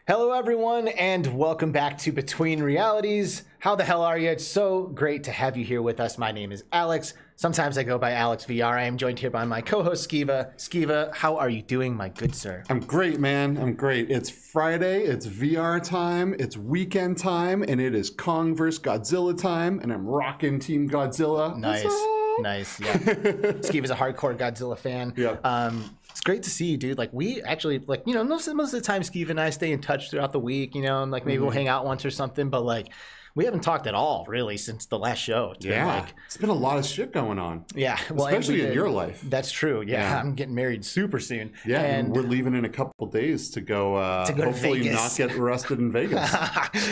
Hello everyone and welcome back to Between Realities. How the hell are you? It's so great to have you here with us. My name is Alex. Sometimes I go by Alex VR. I am joined here by my co-host Skiva. Skiva, how are you doing, my good sir? I'm great, man. I'm great. It's Friday, it's VR time, it's weekend time, and it is Kong vs. Godzilla time, and I'm rocking Team Godzilla. Nice, nice, yeah. Skiva's a hardcore Godzilla fan. Yeah. It's great to see you, dude. Like, we actually, like, you know, most of the time, Skiva and I stay in touch throughout the week, you know, and, like, maybe we'll hang out once or something, but, like, we haven't talked at all, really, since the last show. It's been, like, it's been a lot of shit going on. Yeah. Well, especially in your life. That's true. Yeah. I'm getting married super soon. Yeah, and we're leaving in a couple days to go hopefully not get arrested in Vegas.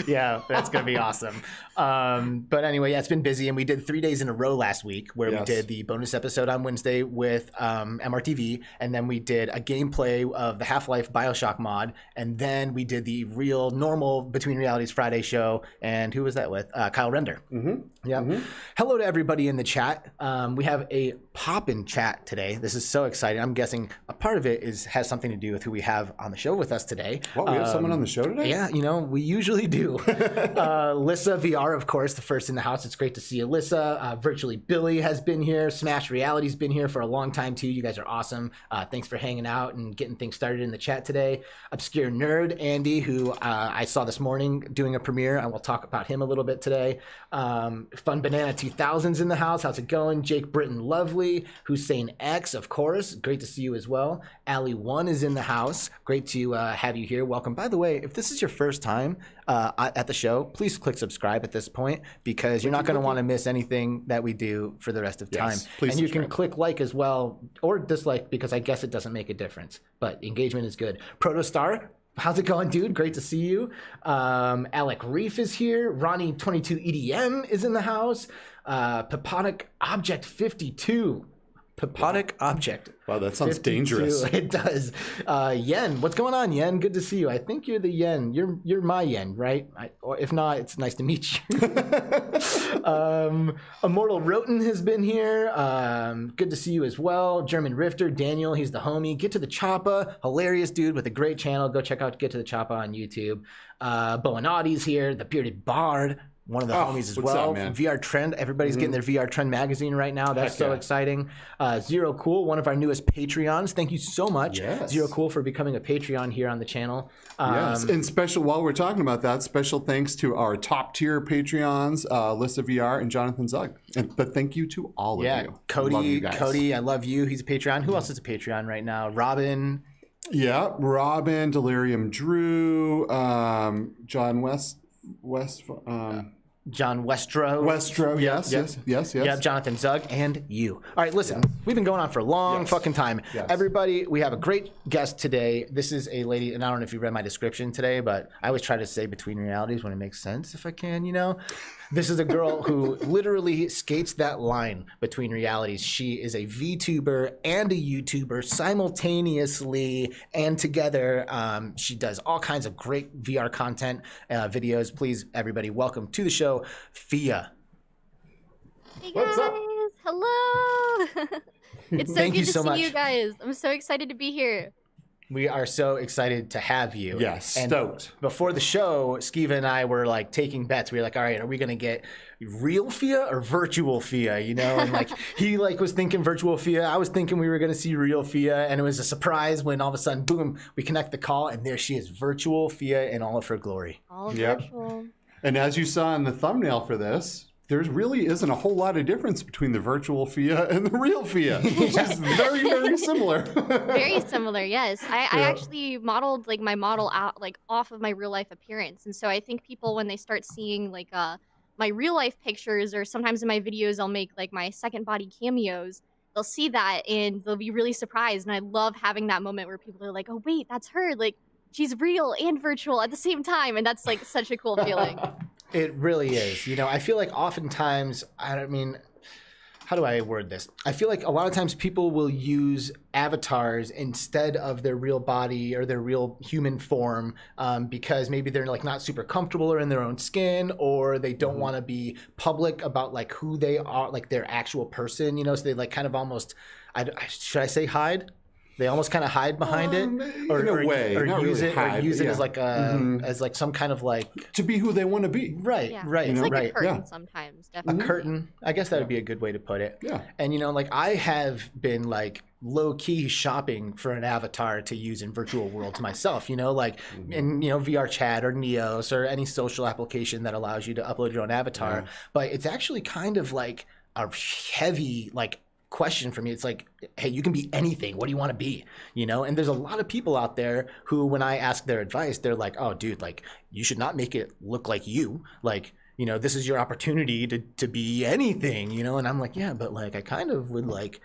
Yeah, that's going to be awesome. But anyway, yeah, it's been busy, and we did 3 days in a row last week where we did the bonus episode on Wednesday with MRTV, and then we did a gameplay of the Half-Life Bioshock mod, and then we did the real normal Between Realities Friday show, and who was that with? Kyle Render. Hello to everybody in the chat. We have a pop-in chat today. This is so exciting. I'm guessing a part of it has something to do with who we have on the show with us today. What, we have someone on the show today? Yeah, you know, we usually do. Lissa VR, of course, the first in the house. It's great to see you, Lissa. Virtually Billy has been here. Smash Reality's been here for a long time, too. You guys are awesome. Thanks for hanging out and getting things started in the chat today. Obscure Nerd, Andy, who I saw this morning doing a premiere. I will talk about him a little bit today. Fun Banana 2000's in the house. How's it going? Jake Britton Lovely. Hussein X, of course. Great to see you as well. Ali1 is in the house. Great to have you here. Welcome. By the way, if this is your first time at the show, please click subscribe at this point, because you're not going to want to miss anything that we do for the rest of time. Please and you subscribe. can click like as well, or dislike, because I guess it doesn't make a difference. But engagement is good. Protostar, how's it going, dude? Great to see you. Alec Reef is here. Ronnie22 EDM is in the house. Paponic Object 52. Peponic object. Wow, that sounds 52. dangerous. It does. Yen, what's going on, Yen? Good to see you. I think you're the Yen. You're my Yen, right? Or if not, it's nice to meet you. Immortal Roten has been here. Good to see you as well. German Rifter, Daniel, he's the homie. Get to the Choppa, hilarious dude with a great channel. Go check out Get to the Choppa on YouTube. Boneworks here, the Bearded Bard. One of the homies as well. Up, man? VR Trend. Everybody's getting their VR Trend magazine right now. That's so exciting. Zero Cool, one of our newest Patreons. Thank you so much, Zero Cool, for becoming a Patreon here on the channel. Yes, and special, while we're talking about that, special thanks to our top tier Patreons, Lissa VR and Jonathun Zug. But thank you to all of you. Cody, love you guys. Cody, I love you. He's a Patreon. Who else is a Patreon right now? Robyn. Yeah, Robyn, Delirium Drew, John John Westra. Westra, yes. Yeah, Jonathun Zug, and you. All right, listen, we've been going on for a long fucking time. Everybody, we have a great guest today. This is a lady, and I don't know if you read my description today, but I always try to say between realities when it makes sense, if I can, you know? This is a girl who literally skates that line between realities. She is a VTuber and a YouTuber simultaneously and together. She does all kinds of great VR content videos. Please, everybody, welcome to the show, Phia. Hey guys, hello. It's so Thank good you to so see much. you guys. I'm so excited to be here. We are so excited to have you. Yes, And stoked. before the show, Skiva and I were like taking bets. We were like, all right, are we going to get real Phia or virtual Phia? You know, and like he like was thinking virtual Phia. I was thinking we were going to see real Phia. And it was a surprise when all of a sudden, boom, we connect the call and there she is, virtual Phia in all of her glory. All Yep. virtual. And as you saw in the thumbnail for this, there really isn't a whole lot of difference between the virtual Phia and the real Phia, which is very, very similar. Very similar, yes. I actually modeled like my model out like off of my real life appearance. And so I think people when they start seeing like my real life pictures or sometimes in my videos I'll make like my second body cameos, they'll see that and they'll be really surprised. And I love having that moment where people are like, oh wait, that's her. Like she's real and virtual at the same time. And that's like such a cool feeling. It really is. You know, I feel like oftentimes, I mean, how do I word this? I feel like a lot of times people will use avatars instead of their real body or their real human form because maybe they're like not super comfortable or in their own skin, or they don't want to be public about like who they are, like their actual person, you know, so they like kind of almost, should I say hide? They almost kind of hide behind it, or in a way, or not use really it, hide, or use but it as like a as like some kind of like to be who they want to be. right, Yeah. right, It's like right. a curtain sometimes, A definitely. curtain. I guess that would be a good way to put it. Yeah. And you know, like I have been like low key shopping for an avatar to use in virtual worlds myself, you know, like in, you know, VR chat or Neos or any social application that allows you to upload your own avatar. But it's actually kind of like a heavy, like, question for me. It's like, hey, you can be anything. What do you want to be? You know, and there's a lot of people out there who, when I ask their advice, they're like, oh, dude, like, you should not make it look like you. Like, you know, this is your opportunity to be anything, you know? And I'm like, yeah, but like, I kind of would like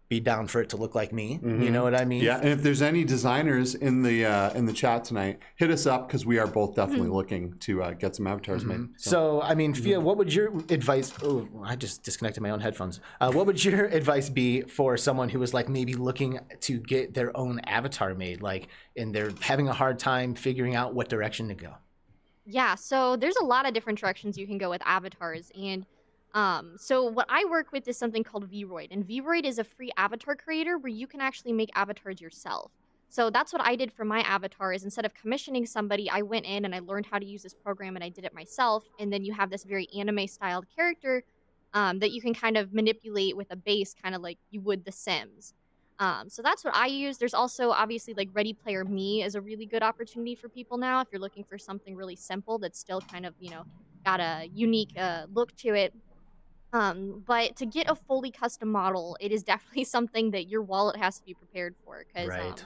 be down for it to look like me. You know what I mean? Yeah, and if there's any designers in the chat tonight, hit us up because we are both definitely looking to get some avatars made. So, I mean, Phia, what would your advice? Oh, I just disconnected my own headphones. What would your advice be for someone who was like maybe looking to get their own avatar made, like, and they're having a hard time figuring out what direction to go? Yeah, so there's a lot of different directions you can go with avatars. And so what I work with is something called Vroid. And Vroid is a free avatar creator where you can actually make avatars yourself. So that's what I did for my avatar is instead of commissioning somebody, I went in and I learned how to use this program and I did it myself. And then you have this very anime styled character that you can kind of manipulate with a base, kind of like you would The Sims. So that's what I use. There's also obviously like Ready Player Me is a really good opportunity for people now if you're looking for something really simple that's still kind of, you know, got a unique look to it. But to get a fully custom model, it is definitely something that your wallet has to be prepared for because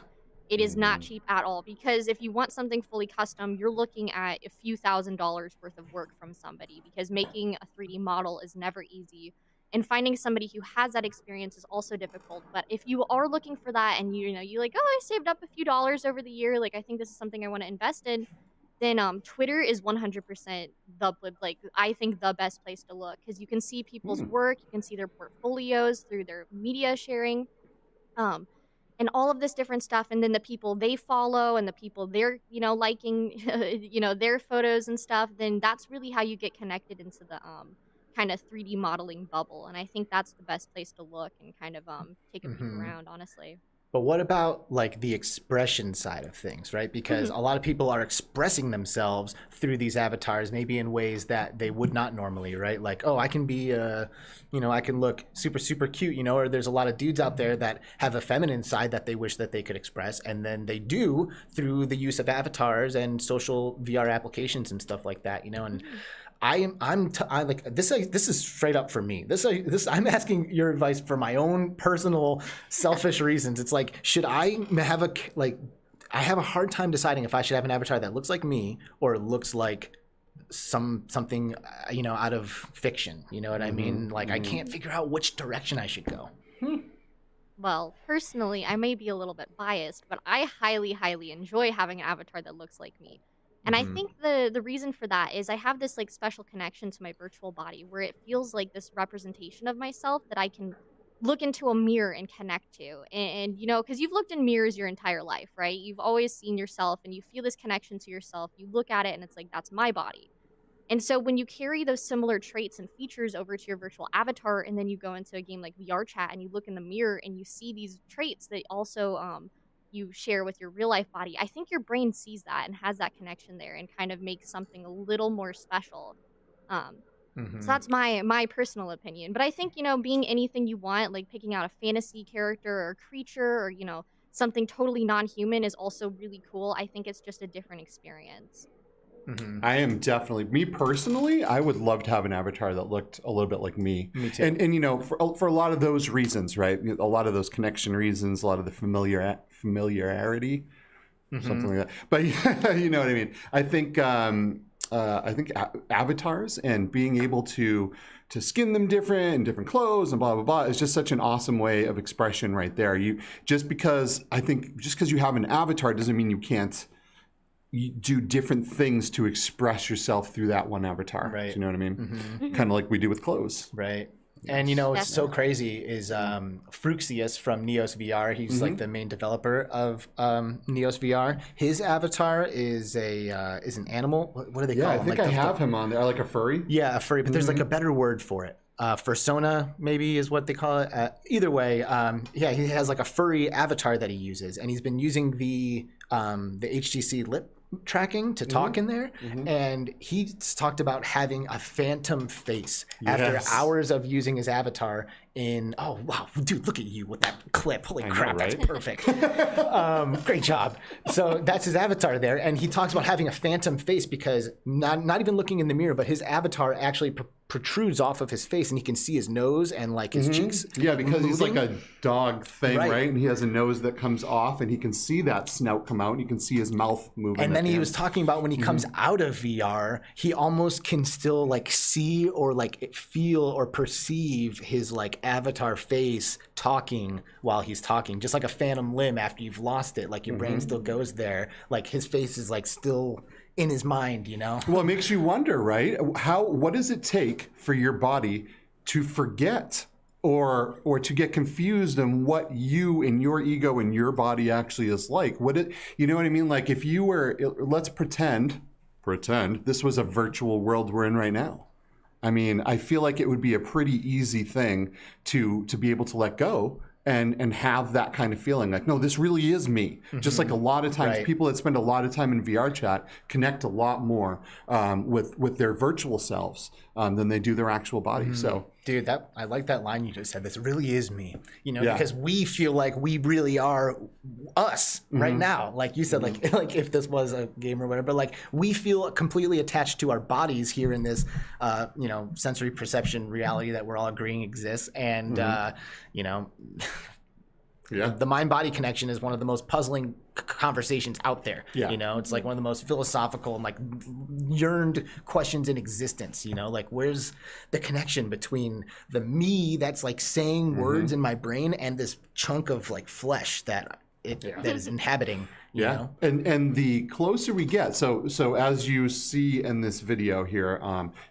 it is not cheap at all. Because if you want something fully custom, you're looking at a few $1,000s worth of work from somebody because making a 3D model is never easy. And finding somebody who has that experience is also difficult. But if you are looking for that and you're like, oh, I saved up a few dollars over the year, like I think this is something I want to invest in, then Twitter is 100% I think the best place to look, because you can see people's work, you can see their portfolios through their media sharing, um, and all of this different stuff, and then the people they follow and the people they're liking their photos and stuff. Then that's really how you get connected into the kind of 3D modeling bubble, and I think that's the best place to look and kind of take a peek around, honestly. But what about like the expression side of things, right? Because a lot of people are expressing themselves through these avatars, maybe in ways that they would not normally, right? Like, oh, I can be, I can look super, super cute, or there's a lot of dudes out there that have a feminine side that they wish that they could express. And then they do through the use of avatars and social VR applications and stuff like that, and I'm like this is straight up for me. This I'm asking your advice for my own personal selfish reasons. It's like, should I have I have a hard time deciding if I should have an avatar that looks like me or looks like something out of fiction. You know what I mean? Like I can't figure out which direction I should go. Well, personally, I may be a little bit biased, but I highly, highly enjoy having an avatar that looks like me. And I think the reason for that is I have this like special connection to my virtual body where it feels like this representation of myself that I can look into a mirror and connect to. And because you've looked in mirrors your entire life, right? You've always seen yourself and you feel this connection to yourself. You look at it and it's like, that's my body. And so when you carry those similar traits and features over to your virtual avatar, and then you go into a game like VR Chat and you look in the mirror and you see these traits that also you share with your real life body, I think your brain sees that and has that connection there and kind of makes something a little more special. So that's my personal opinion. But I think, being anything you want, like picking out a fantasy character or creature or, something totally non-human is also really cool. I think it's just a different experience. I am definitely, me personally, I would love to have an avatar that looked a little bit like me. Me too. And for a lot of those reasons, right? A lot of those connection reasons, a lot of the familiarity, something like that. But you know what I mean? I think avatars and being able to skin them different and different clothes and blah blah blah is just such an awesome way of expression right there. Just because you have an avatar doesn't mean you can't do different things to express yourself through that one avatar. Right. Do you know what I mean? Kind of like we do with clothes. Right. And what's so crazy is Fruxius from Neos VR. He's like the main developer of Neos VR. His avatar is an animal. What do they call him? I think I have him on there, like a furry. Yeah, a furry. But there's like a better word for it. Fursona maybe is what they call it. Either way, he has like a furry avatar that he uses, and he's been using the HTC lip tracking to talk in there, and he's talked about having a phantom face after hours of using his avatar in dude, look at you with that clip. Holy crap, right? That's perfect. Great job. So that's his avatar there, and he talks about having a phantom face because not even looking in the mirror, but his avatar actually protrudes off of his face, and he can see his nose and like his cheeks. Yeah, because he's like a dog thing, right? And he has a nose that comes off, and he can see that snout come out, and you can see his mouth moving. And then he was talking about when he comes out of VR, he almost can still like see or like feel or perceive his like avatar face talking while he's talking, just like a phantom limb after you've lost it. Like your brain still goes there. Like his face is like still in his mind, Well, it makes you wonder, right? What does it take for your body to forget or to get confused on what you and your ego and your body actually is like? You know what I mean? Like if you were, let's pretend this was a virtual world we're in right now. I mean, I feel like it would be a pretty easy thing to be able to let go and have that kind of feeling like, no, this really is me. Just like a lot of times people that spend a lot of time in VR chat connect a lot more with their virtual selves than they do their actual body. So dude, I like that line you just said. This really is me, because we feel like we really are us right now. Like you said, like if this was a game or whatever, like we feel completely attached to our bodies here in this, sensory perception reality that we're all agreeing exists. And, the mind-body connection is one of the most puzzling conversations out there. It's like one of the most philosophical and like yearned questions in existence. Like where's the connection between the me that's like saying words in my brain and this chunk of like flesh that is inhabiting You Yeah, know? and the closer we get, so as you see in this video here,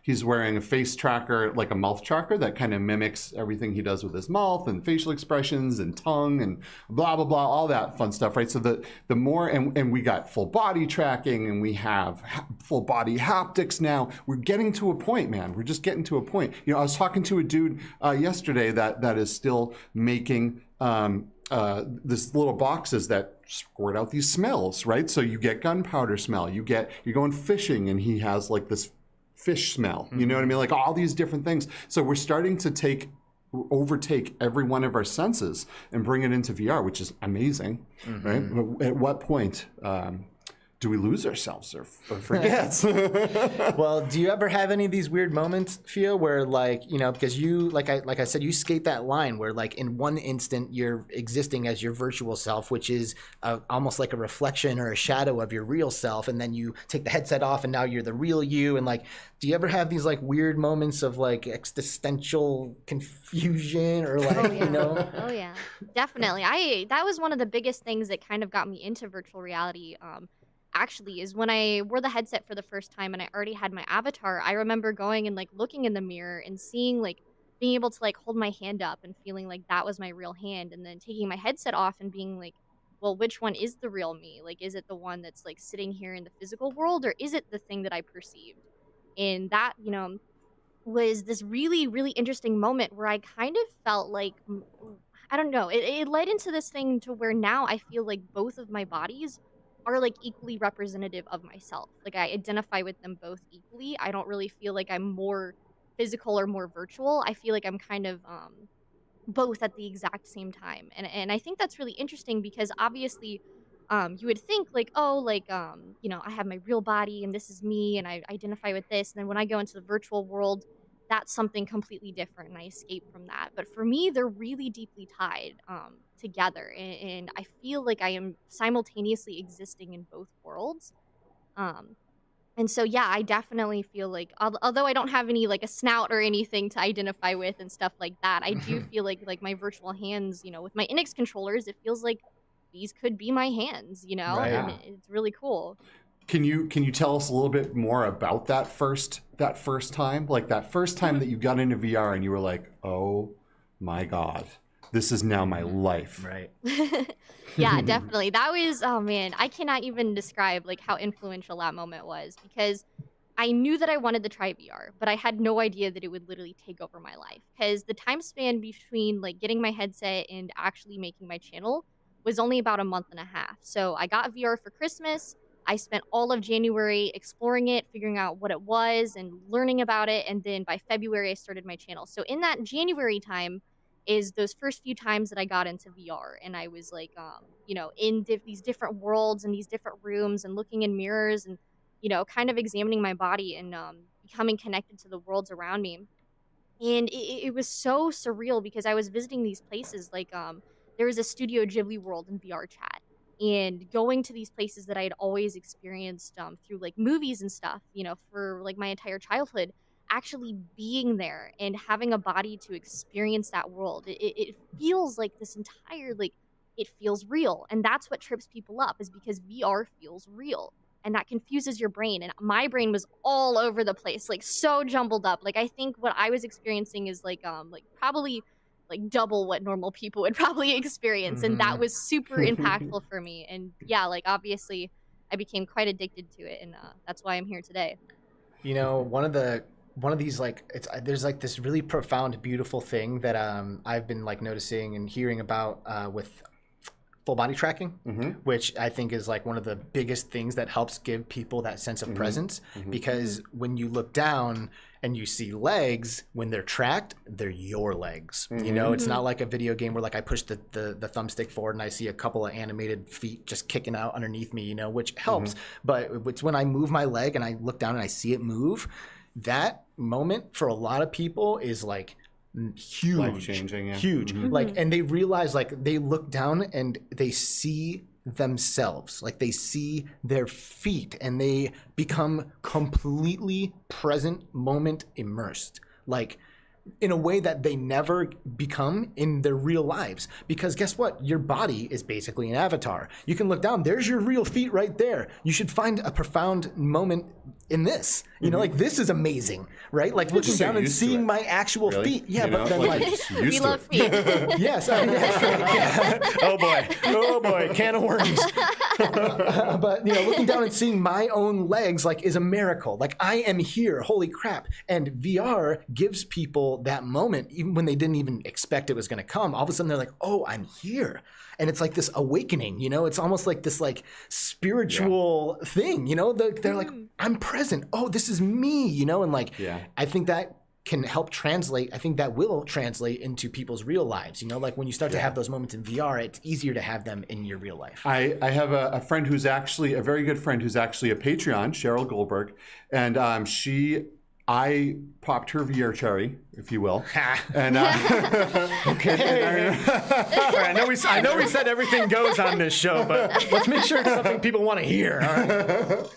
he's wearing a face tracker, like a mouth tracker that kind of mimics everything he does with his mouth and facial expressions and tongue and blah blah blah, all that fun stuff, right? So the more and we got full body tracking and we have full body haptics now. We're getting to a point, man. We're just getting to a point. You know, I was talking to a dude yesterday that is still making this little boxes that squirt out these smells, right? So you get gunpowder smell. You're going fishing and he has like this fish smell. You know what I mean? Like all these different things. So we're starting to overtake every one of our senses and bring it into VR, which is amazing, right? At what point do we lose ourselves or forget? Well, do you ever have any of these weird moments, Phia, where like, you know, because you, like I said, you skate that line where like in one instant you're existing as your virtual self, which is almost like a reflection or a shadow of your real self, and then you take the headset off and now you're the real you. And like, do you ever have these like weird moments of like existential confusion or like, you know? Oh yeah, definitely. That was one of the biggest things that kind of got me into virtual reality. Actually, is when I wore the headset for the first time and I already had my avatar. I remember going and like looking in the mirror and seeing like being able to like hold my hand up and feeling like that was my real hand, and then taking my headset off and being like, well, which one is the real me? Like, is it the one that's like sitting here in the physical world, or is it the thing that I perceived? And that, you know, was this really, really interesting moment where I kind of felt like, I don't know, it led into this thing to where now I feel like both of my bodies are like equally representative of myself. Like I identify with them both equally. I don't really feel like I'm more physical or more virtual. I feel like I'm kind of both at the exact same time. And I think that's really interesting because obviously you would think like, oh, like you know, I have my real body and this is me and I identify with this. And then when I go into the virtual world, that's something completely different and I escape from that. But for me, they're really deeply tied together. And I feel like I am simultaneously existing in both worlds. And so, yeah, I definitely feel like, although I don't have any like a snout or anything to identify with and stuff like that, I do feel like my virtual hands, you know, with my Index controllers, it feels like these could be my hands, you know, Right. and it's really cool. Can you tell us a little bit more about that first time? Like that first time that you got into VR and you were like, oh my God, this is now my life. Right. Yeah, definitely. That was, oh man, I cannot even describe like how influential that moment was, because I knew that I wanted to try VR, but I had no idea that it would literally take over my life. Because the time span between like getting my headset and actually making my channel was only about a month and a half. So I got VR for Christmas. I spent all of January exploring it, figuring out what it was and learning about it. And then by February, I started my channel. So in that January time is those first few times that I got into VR. And I was like, you know, in these different worlds and these different rooms and looking in mirrors and, you know, kind of examining my body and becoming connected to the worlds around me. And it was so surreal because I was visiting these places like there was a Studio Ghibli world in VR chat. And going to these places that I had always experienced through like movies and stuff, you know, for like my entire childhood, actually being there and having a body to experience that world, it feels like this entire, like, it feels real. And that's what trips people up, is because VR feels real. And that confuses your brain. And my brain was all over the place, like so jumbled up. Like I think what I was experiencing is like probably like double what normal people would probably experience. And that was super impactful for me. And yeah, like obviously I became quite addicted to it. And that's why I'm here today. You know, one of these like there's like this really profound, beautiful thing that I've been like noticing and hearing about with full body tracking, which I think is like one of the biggest things that helps give people that sense of presence. Because when you look down and you see legs, when they're tracked, they're your legs. You know, it's not like a video game where like I push the thumbstick forward and I see a couple of animated feet just kicking out underneath me, you know, which helps. But it's when I move my leg and I look down and I see it move, that moment for a lot of people is like huge, life-changing, yeah. Huge. Like, and they realize, like, they look down and they see themselves, like they see their feet, and they become completely present moment immersed. Like in a way that they never become in their real lives. Because guess what? Your body is basically an avatar. You can look down, there's your real feet right there. You should find a profound moment in this. You know, like, this is amazing, right? Like, looking down and seeing my actual feet. Yeah, You but know, then like We love feet. yes. I mean, yeah. Oh boy, can of worms. But you know, looking down and seeing my own legs like is a miracle. Like, I am here. Holy crap! And VR gives people that moment, even when they didn't even expect it was going to come. All of a sudden, they're like, "Oh, I'm here." And it's like this awakening, you know, it's almost like this like spiritual thing, you know, they're like, I'm present. Oh, this is me, you know? And like, I think that can help translate. I think that will translate into people's real lives, you know, like when you start to have those moments in VR, it's easier to have them in your real life. I have a friend who's actually a very good friend who's actually a Patreon, Cheryl Goldberg, and I popped her VR cherry, if you will. And Okay. I know we said everything goes on this show, but let's make sure it's something people want to hear. All right?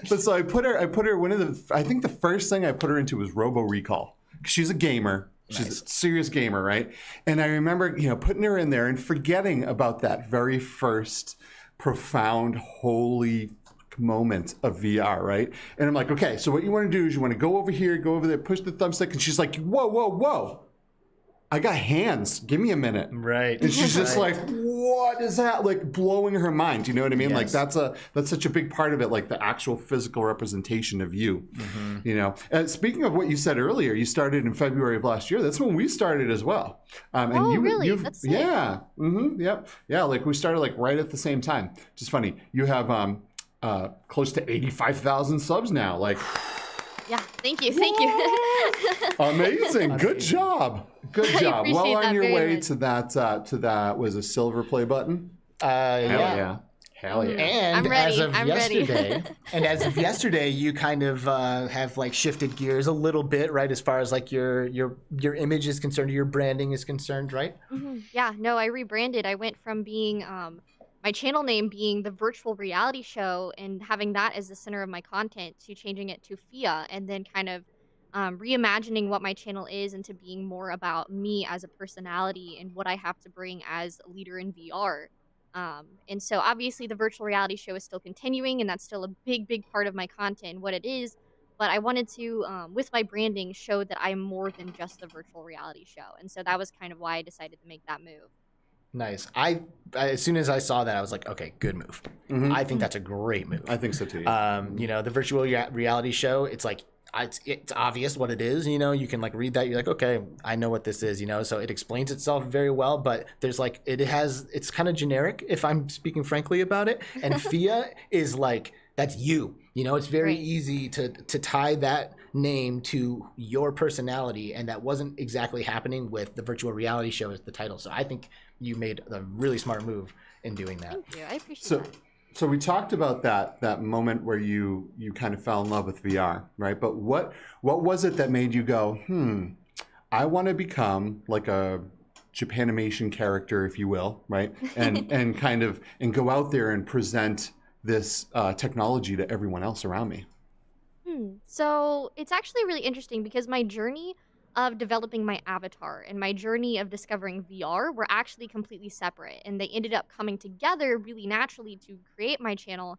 but so I put her I think the first thing I put her into was Robo Recall. She's a gamer. She's a serious gamer, right? And I remember, you know, putting her in there and forgetting about that very first profound, holy moment of VR, right? And I'm like, okay, so what you want to do is you want to go over here, go over there, push the thumbstick, and she's like, whoa. I got hands. Give me a minute. Right. And she's just like, what is that? Like, blowing her mind. You know what I mean? Yes. Like, that's such a big part of it, like the actual physical representation of you. You know? Speaking of what you said earlier, you started in February of last year. That's when we started as well. Really? That's sick. Yeah. Yep. Yeah, like we started like right at the same time. Just funny. You have close to 85,000 subs now. Like, Yeah, thank you. amazing. Good job. Good job. appreciate Well that on your very way much. to that was a silver play button. Yeah. Hell yeah. And I'm ready. as of yesterday, you kind of have like shifted gears a little bit, right? As far as like your image is concerned, your branding is concerned, right? Yeah, no, I rebranded. I went from being my channel name being the virtual reality show and having that as the center of my content to changing it to Phia, and then kind of reimagining what my channel is into being more about me as a personality and what I have to bring as a leader in VR. And so obviously the virtual reality show is still continuing, and that's still a big part of my content and what it is. But I wanted to, with my branding, show that I'm more than just the virtual reality show. And so that was kind of why I decided to make that move. Nice. I as soon as I saw that, I was like, okay, good move. I think that's a great move. I think so too. You know, the virtual reality show, it's like, it's obvious what it is, you know, you can like read that, you're like, okay, I know what this is, you know, so it explains itself very well, but there's like, it's kind of generic if I'm speaking frankly about it. And Phia is like, that's you know, it's very easy to tie that name to your personality, and that wasn't exactly happening with the virtual reality show as the title. So I think you made a really smart move in doing that. Thank you. I appreciate that. So we talked about that moment where you kind of fell in love with VR, right? But what was it that made you go, I want to become like a Japanimation character, if you will, right? And kind of go out there and present this technology to everyone else around me. So it's actually really interesting because my journey of developing my avatar and my journey of discovering VR were actually completely separate, and they ended up coming together really naturally to create my channel.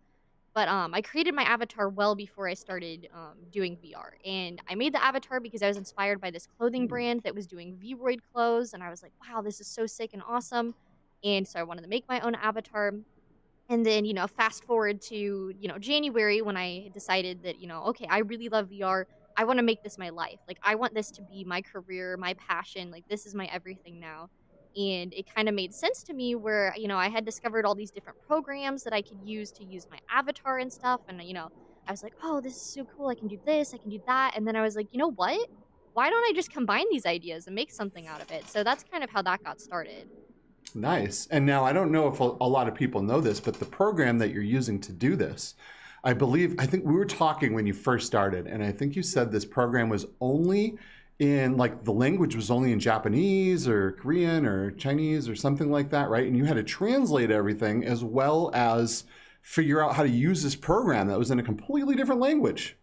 But I created my avatar well before I started doing VR, and I made the avatar because I was inspired by this clothing brand that was doing Vroid clothes, and I was like, wow, this is so sick and awesome. And so I wanted to make my own avatar. And then, you know, fast forward to, you know, January, when I decided that, you know, okay, I really love VR. I want to make this my life. Like, I want this to be my career, my passion. Like, this is my everything now. And it kind of made sense to me where, you know, I had discovered all these different programs that I could use to use my avatar and stuff. And, you know, I was like, oh, this is so cool. I can do this. I can do that. And then I was like, you know what? Why don't I just combine these ideas and make something out of it? So that's kind of how that got started. Nice. And now I don't know if a lot of people know this, but the program that you're using to do this, I think we were talking when you first started, and I think you said this program was only in, like, the language was only in Japanese or Korean or Chinese or something like that, right? And you had to translate everything as well as figure out how to use this program that was in a completely different language.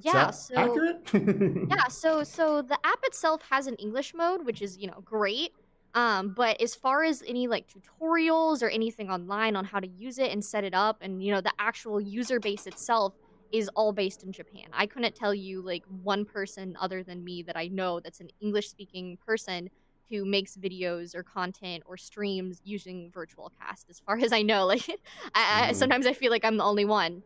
Yeah, Is that so accurate? yeah, so the app itself has an English mode, which is, great. But as far as any like tutorials or anything online on how to use it and set it up, and the actual user base itself is all based in Japan. I couldn't tell you like one person other than me that I know that's an English speaking person who makes videos or content or streams using virtual cast as far as I know. Like Mhm. sometimes I feel like I'm the only one.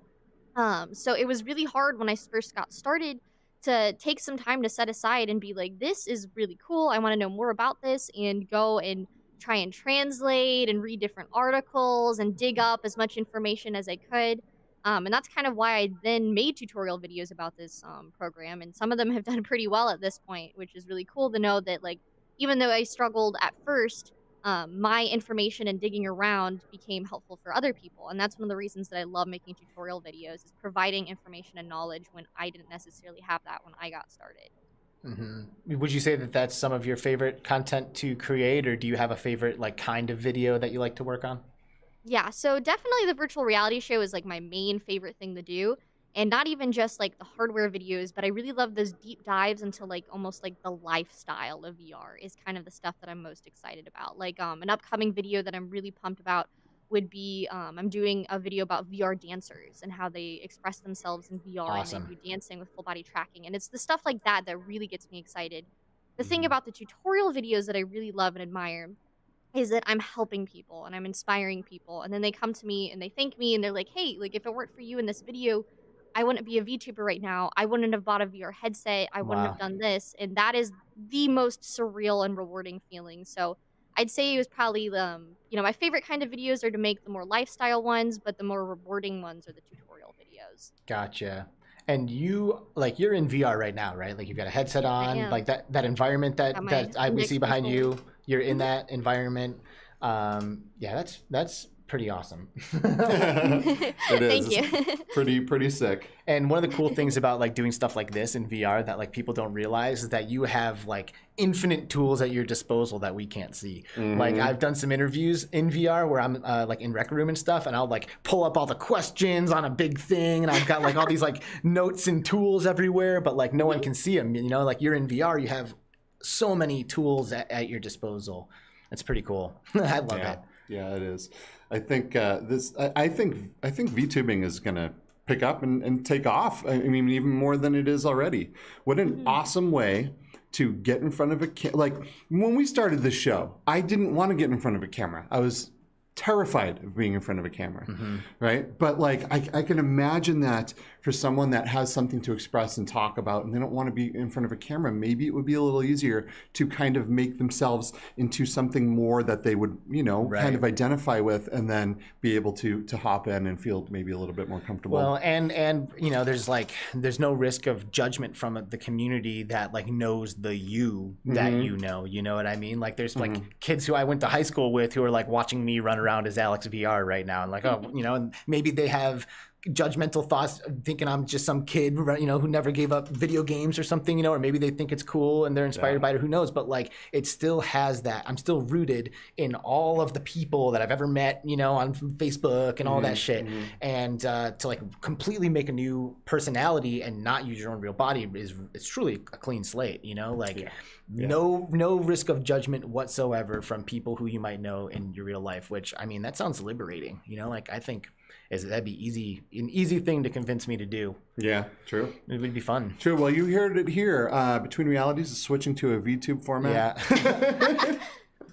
So it was really hard when I first got started to take some time to set aside and be like, this is really cool. I want to know more about this and go and try and translate and read different articles and dig up as much information as I could. And that's kind of why I then made tutorial videos about this program. And some of them have done pretty well at this point, which is really cool to know that, like, even though I struggled at first, my information and digging around became helpful for other people. And that's one of the reasons that I love making tutorial videos, is providing information and knowledge when I didn't necessarily have that when I got started. Would you say that that's some of your favorite content to create, or do you have a favorite like kind of video that you like to work on? Yeah, so definitely the virtual reality show is like my main favorite thing to do. And not even just like the hardware videos, but I really love those deep dives into like almost like the lifestyle of VR is kind of the stuff that I'm most excited about. Like an upcoming video that I'm really pumped about would be I'm doing a video about VR dancers and how they express themselves in VR and they Awesome. do dancing with full body tracking. And it's the stuff like that that really gets me excited. The thing Mhm. about the tutorial videos that I really love and admire is that I'm helping people and I'm inspiring people. And then they come to me and they thank me and they're like, hey, like if it weren't for you in this video, I wouldn't be a VTuber right now. I wouldn't have bought a VR headset. I wouldn't have Wow. done this. And that is the most surreal and rewarding feeling. So I'd say it was probably, my favorite kind of videos are to make the more lifestyle ones, but the more rewarding ones are the tutorial videos. Gotcha. And you're in VR right now, right? Like you've got a headset I on, am. like that environment Got that my we index see behind controller. you. You're in Mhm. that environment. Yeah, that's pretty awesome. It is. Thank It's you. pretty sick. And one of the cool things about like doing stuff like this in VR that like people don't realize is that you have like infinite tools at your disposal that we can't see. Like Mhm. I've done some interviews in VR where I'm like in rec room and stuff, and I'll like pull up all the questions on a big thing, and I've got like all these like notes and tools everywhere, but like no one Mhm. can see them. Like you're in VR, you have so many tools at your disposal. It's pretty cool. I love Yeah, it. yeah, it is. I think I think VTubing is gonna pick up and take off. I mean, even more than it is already. What an Mhm. awesome way to get in front of like when we started the show, I didn't want to get in front of a camera. I was terrified of being in front of a camera, right? But like I can imagine that for someone that has something to express and talk about and they don't want to be in front of a camera, maybe it would be a little easier to kind of make themselves into something more that they would, kind of identify with, and then be able to hop in and feel maybe a little bit more comfortable. Well, and there's no risk of judgment from the community that like knows the you that you know what I mean? Like there's like kids who I went to high school with who are like watching me run around as Alex VR right now, and like, oh, and maybe they have judgmental thoughts thinking I'm just some kid, who never gave up video games or something, or maybe they think it's cool and they're inspired by it, who knows? But like it still has that. I'm still rooted in all of the people that I've ever met, on Facebook and all that shit. And to like completely make a new personality and not use your own real body it's truly a clean slate, no risk of judgment whatsoever from people who you might know in your real life, which I mean that sounds liberating, like I think that'd be an easy thing to convince me to do. Yeah, true. It would be fun. True. Well, you heard it here. Between Realities is switching to a VTube format. Yeah.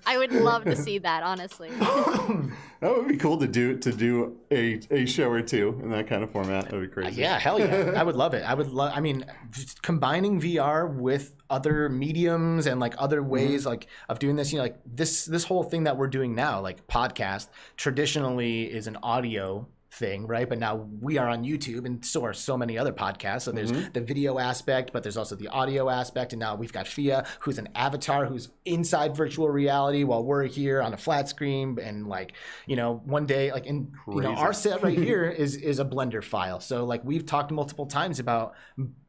I would love to see that, honestly. That would be cool to do a show or two in that kind of format. That would be crazy. Yeah, hell yeah. I would love it. I mean, just combining VR with other mediums and like other ways like of doing this, like this whole thing that we're doing now, like podcast traditionally is an audio thing, right? But now we are on YouTube, and so are so many other podcasts. So there's the video aspect, but there's also the audio aspect. And now we've got Phia, who's an avatar who's inside virtual reality while we're here on a flat screen. And like, one day, like our set right here is a Blender file. So like we've talked multiple times about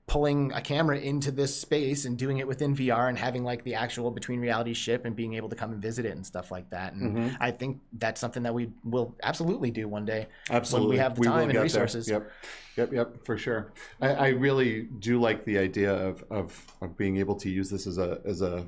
pulling a camera into this space and doing it within VR and having like the actual between realities ship and being able to come and visit it and stuff like that. And I think that's something that we will absolutely do one day. Absolutely. When we have the time and resources. Yep, for sure. I really do like the idea of being able to use this as a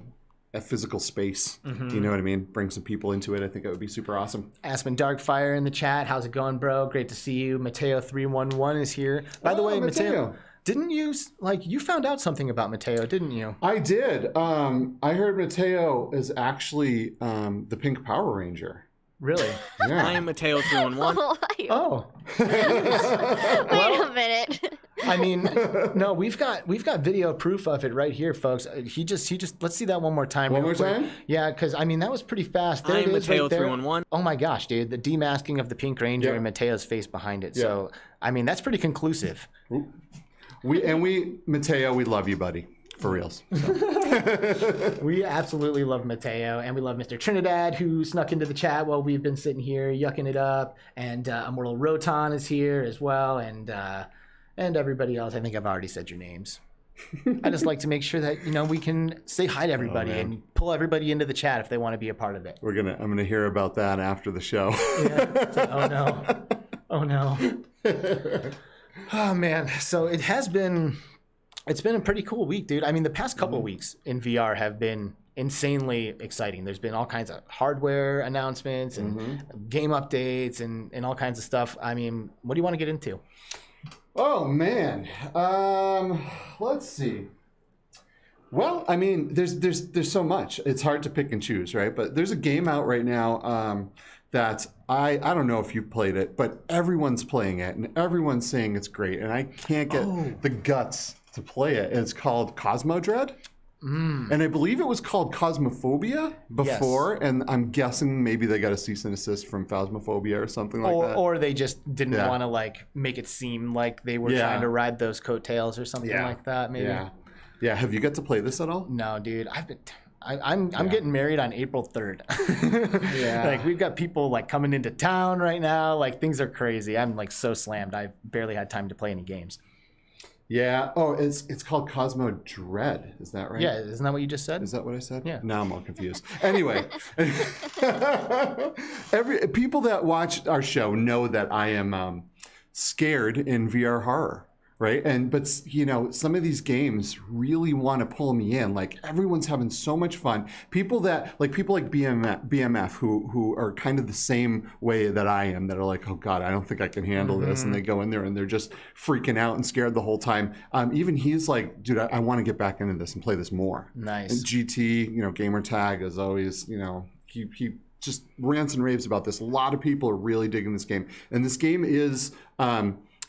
physical space. You know what I mean? Bring some people into it. I think it would be super awesome. Aspen Darkfire in the chat. How's it going, bro? Great to see you. Mateo311 is here. By the way, Mateo, didn't you, like, you found out something about Mateo, didn't you? I did. I heard Mateo is actually the Pink Power Ranger. Really? Yeah. I'm Mateo311. Oh. Wait a minute. I mean, no, we've got video proof of it right here, folks. He just let's see that one more time. One more time? Yeah, because I mean that was pretty fast. There I'm it is right there. Mateo311. Oh my gosh, dude, the demasking of the Pink Ranger Yeah. and Mateo's face behind it. Yeah. So I mean that's pretty conclusive. Mateo, we love you, buddy. For reals. So. We absolutely love Mateo, and we love Mr. Trinidad, who snuck into the chat while we've been sitting here yucking it up, and Immortal Rotan is here as well, and everybody else. I think I've already said your names. I just like to make sure that we can say hi to everybody and pull everybody into the chat if they want to be a part of it. I'm gonna hear about that after the show. Yeah. Oh no. Oh man. So it's been a pretty cool week, dude. I mean, the past couple of weeks in VR have been insanely exciting. There's been all kinds of hardware announcements and game updates and all kinds of stuff. I mean, what do you want to get into? Oh man, let's see. Well, I mean, there's so much. It's hard to pick and choose, right? But there's a game out right now that I don't know if you've played it, but everyone's playing it and everyone's saying it's great, and I can't get the guts to play it. And it's called Cosmo Dread. And I believe it was called Cosmophobia before, and I'm guessing maybe they got a cease and desist from Phasmophobia or something like that. Or they just didn't want to like make it seem like they were trying to ride those coattails or something like that. Maybe. Yeah. Have you got to play this at all? No, dude. I'm getting married on April 3rd. Like we've got people like coming into town right now. Like things are crazy. I'm like so slammed. I've barely had time to play any games. Yeah. Oh, it's called Cosmo Dread. Is that right? Yeah. Isn't that what you just said? Is that what I said? Yeah. Now I'm all confused. Anyway, people that watch our show know that I am scared in VR horror, right? But some of these games really want to pull me in. Like everyone's having so much fun. People like BMF who are kind of the same way that I am, that are like, oh God, I don't think I can handle this, and they go in there and they're just freaking out and scared the whole time. Even he's like, dude, I want to get back into this and play this more. Nice. And GT, gamer tag is always, he just rants and raves about this. A lot of people are really digging this game, and this game is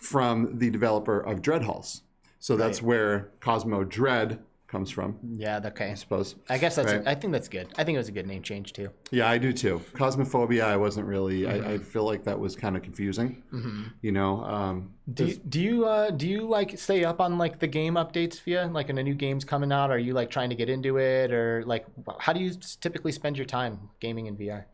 from the developer of Dreadhalls. So that's where Cosmo Dread comes from. Yeah, okay. I suppose. I guess I think that's good. I think it was a good name change too. Yeah, I do too. Cosmophobia, I wasn't really, I feel like that was kind of confusing. Do you like stay up on like the game updates, Phia? Like when a new game's coming out, are you like trying to get into it, or like how do you typically spend your time gaming in VR?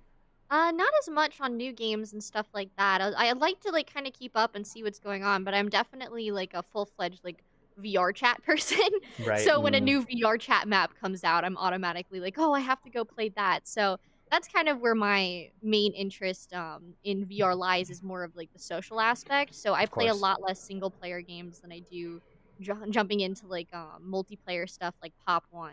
Not as much on new games and stuff like that. I like to like kind of keep up and see what's going on, but I'm definitely like a full-fledged like VR chat person. Right. So when a new VR chat map comes out, I'm automatically like, oh, I have to go play that. So that's kind of where my main interest in VR lies, is more of like the social aspect. So I play a lot less single-player games than I do jumping into like multiplayer stuff like Pop One.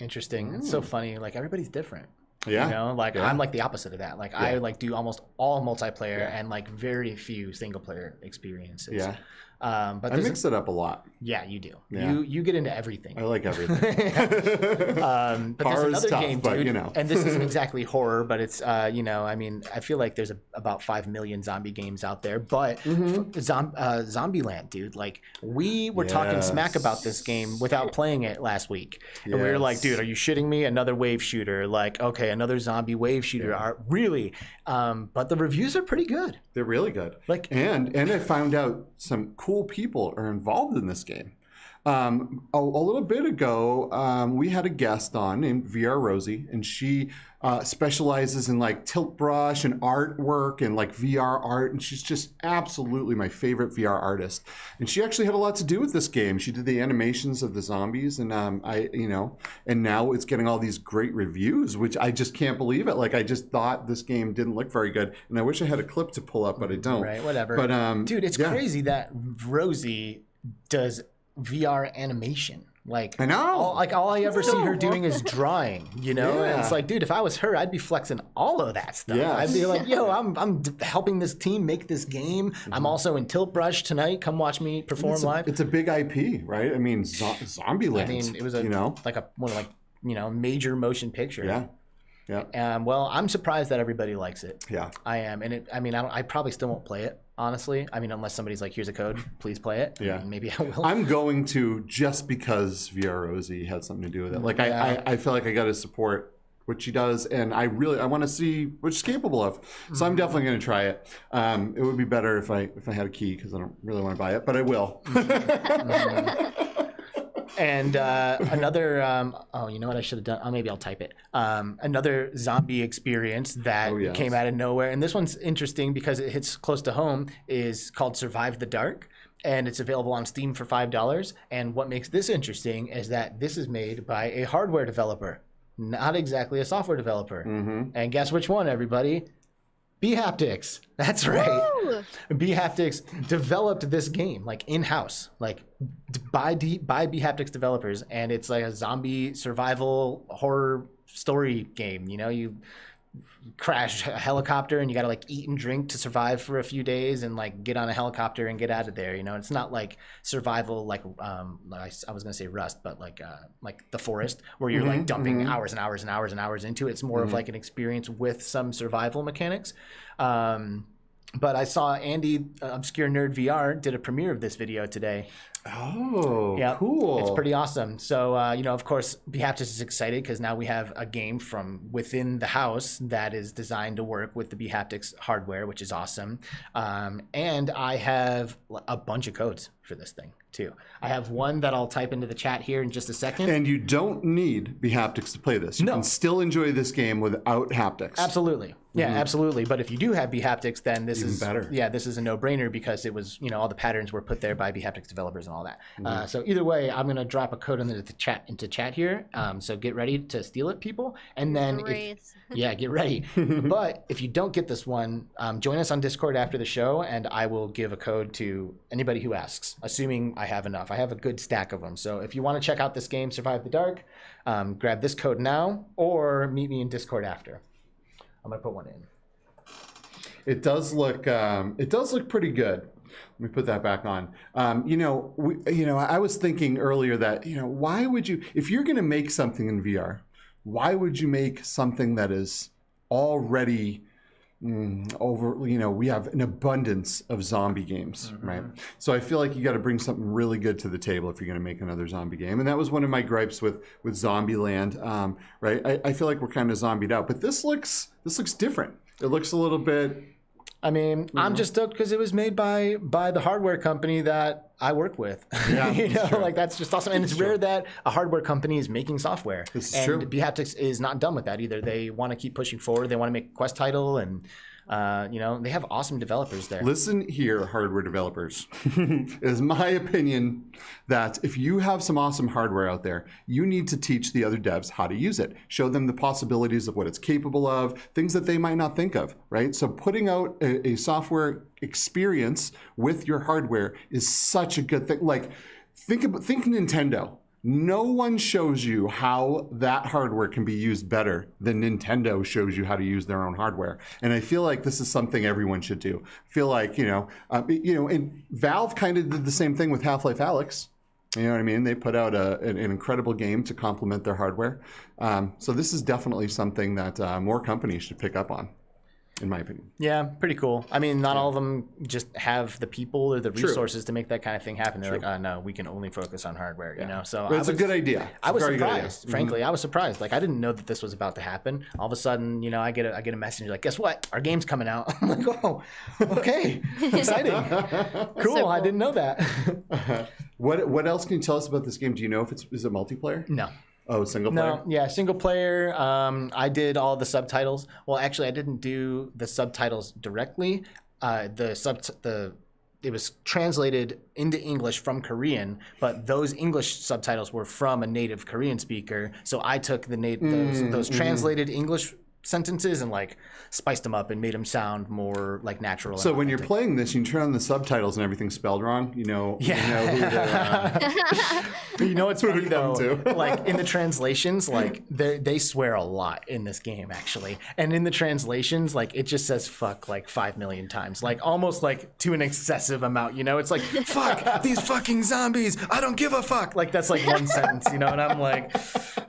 Interesting. It's so funny. Like everybody's different. Yeah. I'm like the opposite of that. Like I like do almost all multiplayer and like very few single player experiences. Yeah. But I mix it up a lot. Yeah, you do. Yeah. You get into everything. I like everything. But there's Horror's another tough, game, but, dude, and this isn't exactly horror, but it's I mean, I feel like there's about 5 million zombie games out there, but Zombieland, dude, like we were talking smack about this game without playing it last week, and we were like, dude, are you shitting me? Another wave shooter? Like, okay, another zombie wave shooter? Really? But the reviews are pretty good. They're really good. Like, and I found out some cool people are involved in this game. A little bit ago, we had a guest on named VR Rosie, and she specializes in like tilt brush and artwork and like VR art, and she's just absolutely my favorite VR artist. And she actually had a lot to do with this game. She did the animations of the zombies, and and now it's getting all these great reviews, which I just can't believe it. Like I just thought this game didn't look very good, and I wish I had a clip to pull up, but I don't. Right, whatever. But dude, it's crazy that Rosie does VR animation. Like I know. All I ever see her doing is drawing, you know? Yeah. And it's like, dude, if I was her, I'd be flexing all of that stuff. Yes. I'd be like, yo, I'm helping this team make this game. I'm also in Tilt Brush tonight. Come watch me perform live. It's a big IP, right? I mean, Zombieland. I mean, it was a major motion picture. Yeah. Yeah. Well, I'm surprised that everybody likes it. Yeah. I am, and I probably still won't play it, honestly. I mean, unless somebody's like, "Here's a code, please play it." Yeah. And maybe I will. I'm going to, just because VR Rosie had something to do with it. Like I feel like I got to support what she does, and I want to see what she's capable of. So I'm definitely going to try it. It would be better if I had a key, because I don't really want to buy it, but I will. And another, you know what I should have done? Oh, maybe I'll type it. Another zombie experience that came out of nowhere. And this one's interesting because it hits close to home, is called Survive the Dark. And it's available on Steam for $5. And what makes this interesting is that this is made by a hardware developer, not exactly a software developer. Mm-hmm. And guess which one, everybody? bHaptics. That's right. Woo! bHaptics developed this game like in-house, like by bHaptics developers, and it's like a zombie survival horror story game. You know, you crash a helicopter and you got to like eat and drink to survive for a few days and like get on a helicopter and get out of there. You know, it's not like survival like I was gonna say Rust, but like The Forest, where you're like dumping hours and hours and hours and hours into it. It's more of like an experience with some survival mechanics. But I saw Andy, Obscure Nerd VR, did a premiere of this video today. Oh, yeah, cool. It's pretty awesome. So, of course, bHaptics is excited because now we have a game from within the house that is designed to work with the bHaptics hardware, which is awesome. And I have a bunch of codes for this thing, too. I have one that I'll type into the chat here in just a second. And you don't need bHaptics to play this. You can still enjoy this game without haptics. Absolutely. Yeah, absolutely. But if you do have bHaptics, then this Even is better. Yeah, this is a no-brainer because it was, all the patterns were put there by bHaptics developers and all that. So either way, I'm gonna drop a code into the chat here. So get ready to steal it, people. And then get ready. But if you don't get this one, join us on Discord after the show, and I will give a code to anybody who asks, assuming I have enough. I have a good stack of them. So if you want to check out this game, Survive the Dark, grab this code now, or meet me in Discord after. I'm gonna put one in. It does look pretty good. Let me put that back on. I was thinking earlier that, why would you, if you're going to make something in VR, why would you make something that is already we have an abundance of zombie games, right? So I feel like you got to bring something really good to the table if you're going to make another zombie game. And that was one of my gripes with Zombieland, right? I feel like we're kind of zombied out, but this looks different. It looks a little bit. I mean, I'm just stoked because it was made by the hardware company that I work with. Yeah, like that's just awesome. And it's rare that a hardware company is making software. This is and true. bHaptics is not done with that either. They want to keep pushing forward. They want to make a Quest title, and they have awesome developers there. Listen here, hardware developers. It is my opinion that if you have some awesome hardware out there, you need to teach the other devs how to use it. Show them the possibilities of what it's capable of, things that they might not think of, right? So putting out a software experience with your hardware is such a good thing. Like, think Nintendo. No one shows you how that hardware can be used better than Nintendo shows you how to use their own hardware. And I feel like this is something everyone should do. I feel like, and Valve kind of did the same thing with Half-Life Alyx. You know what I mean? They put out an incredible game to complement their hardware. So this is definitely something that more companies should pick up on, in my opinion. Yeah, pretty cool. I mean, not all of them just have the people or the resources to make that kind of thing happen. They're like, oh no, we can only focus on hardware, you know? So But it's a good idea. I was surprised, frankly. I was surprised. Like, I didn't know that this was about to happen. All of a sudden, I get a message like, guess what? Our game's coming out. I'm like, oh, okay. Exciting. Cool. I didn't know that. What else can you tell us about this game? Do you know if is it multiplayer? No. Oh, single player? No, yeah, single player. I did all the subtitles. Well, actually, I didn't do the subtitles directly. It was translated into English from Korean, but those English subtitles were from a native Korean speaker. So I took those translated English sentences and like spiced them up and made them sound more like natural. So when you're playing this, you turn on the subtitles and everything's spelled wrong. You know who you know what's funny though, to. like in the translations, like they swear a lot in this game actually, and in the translations, like it just says fuck like 5 million times, like almost like to an excessive amount. You know, it's like fuck these fucking zombies. I don't give a fuck. Like that's like one sentence, you know, and I'm like,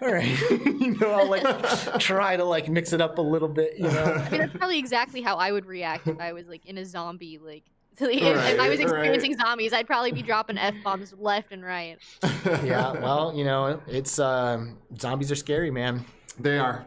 all right, you know, I'll like try to like mix it up a little bit, you know. I mean, that's probably exactly how I would react if I was like in a zombie, like if I was experiencing zombies, I'd probably be dropping F-bombs left and right. Yeah, well, you know, it's zombies are scary, man. They are.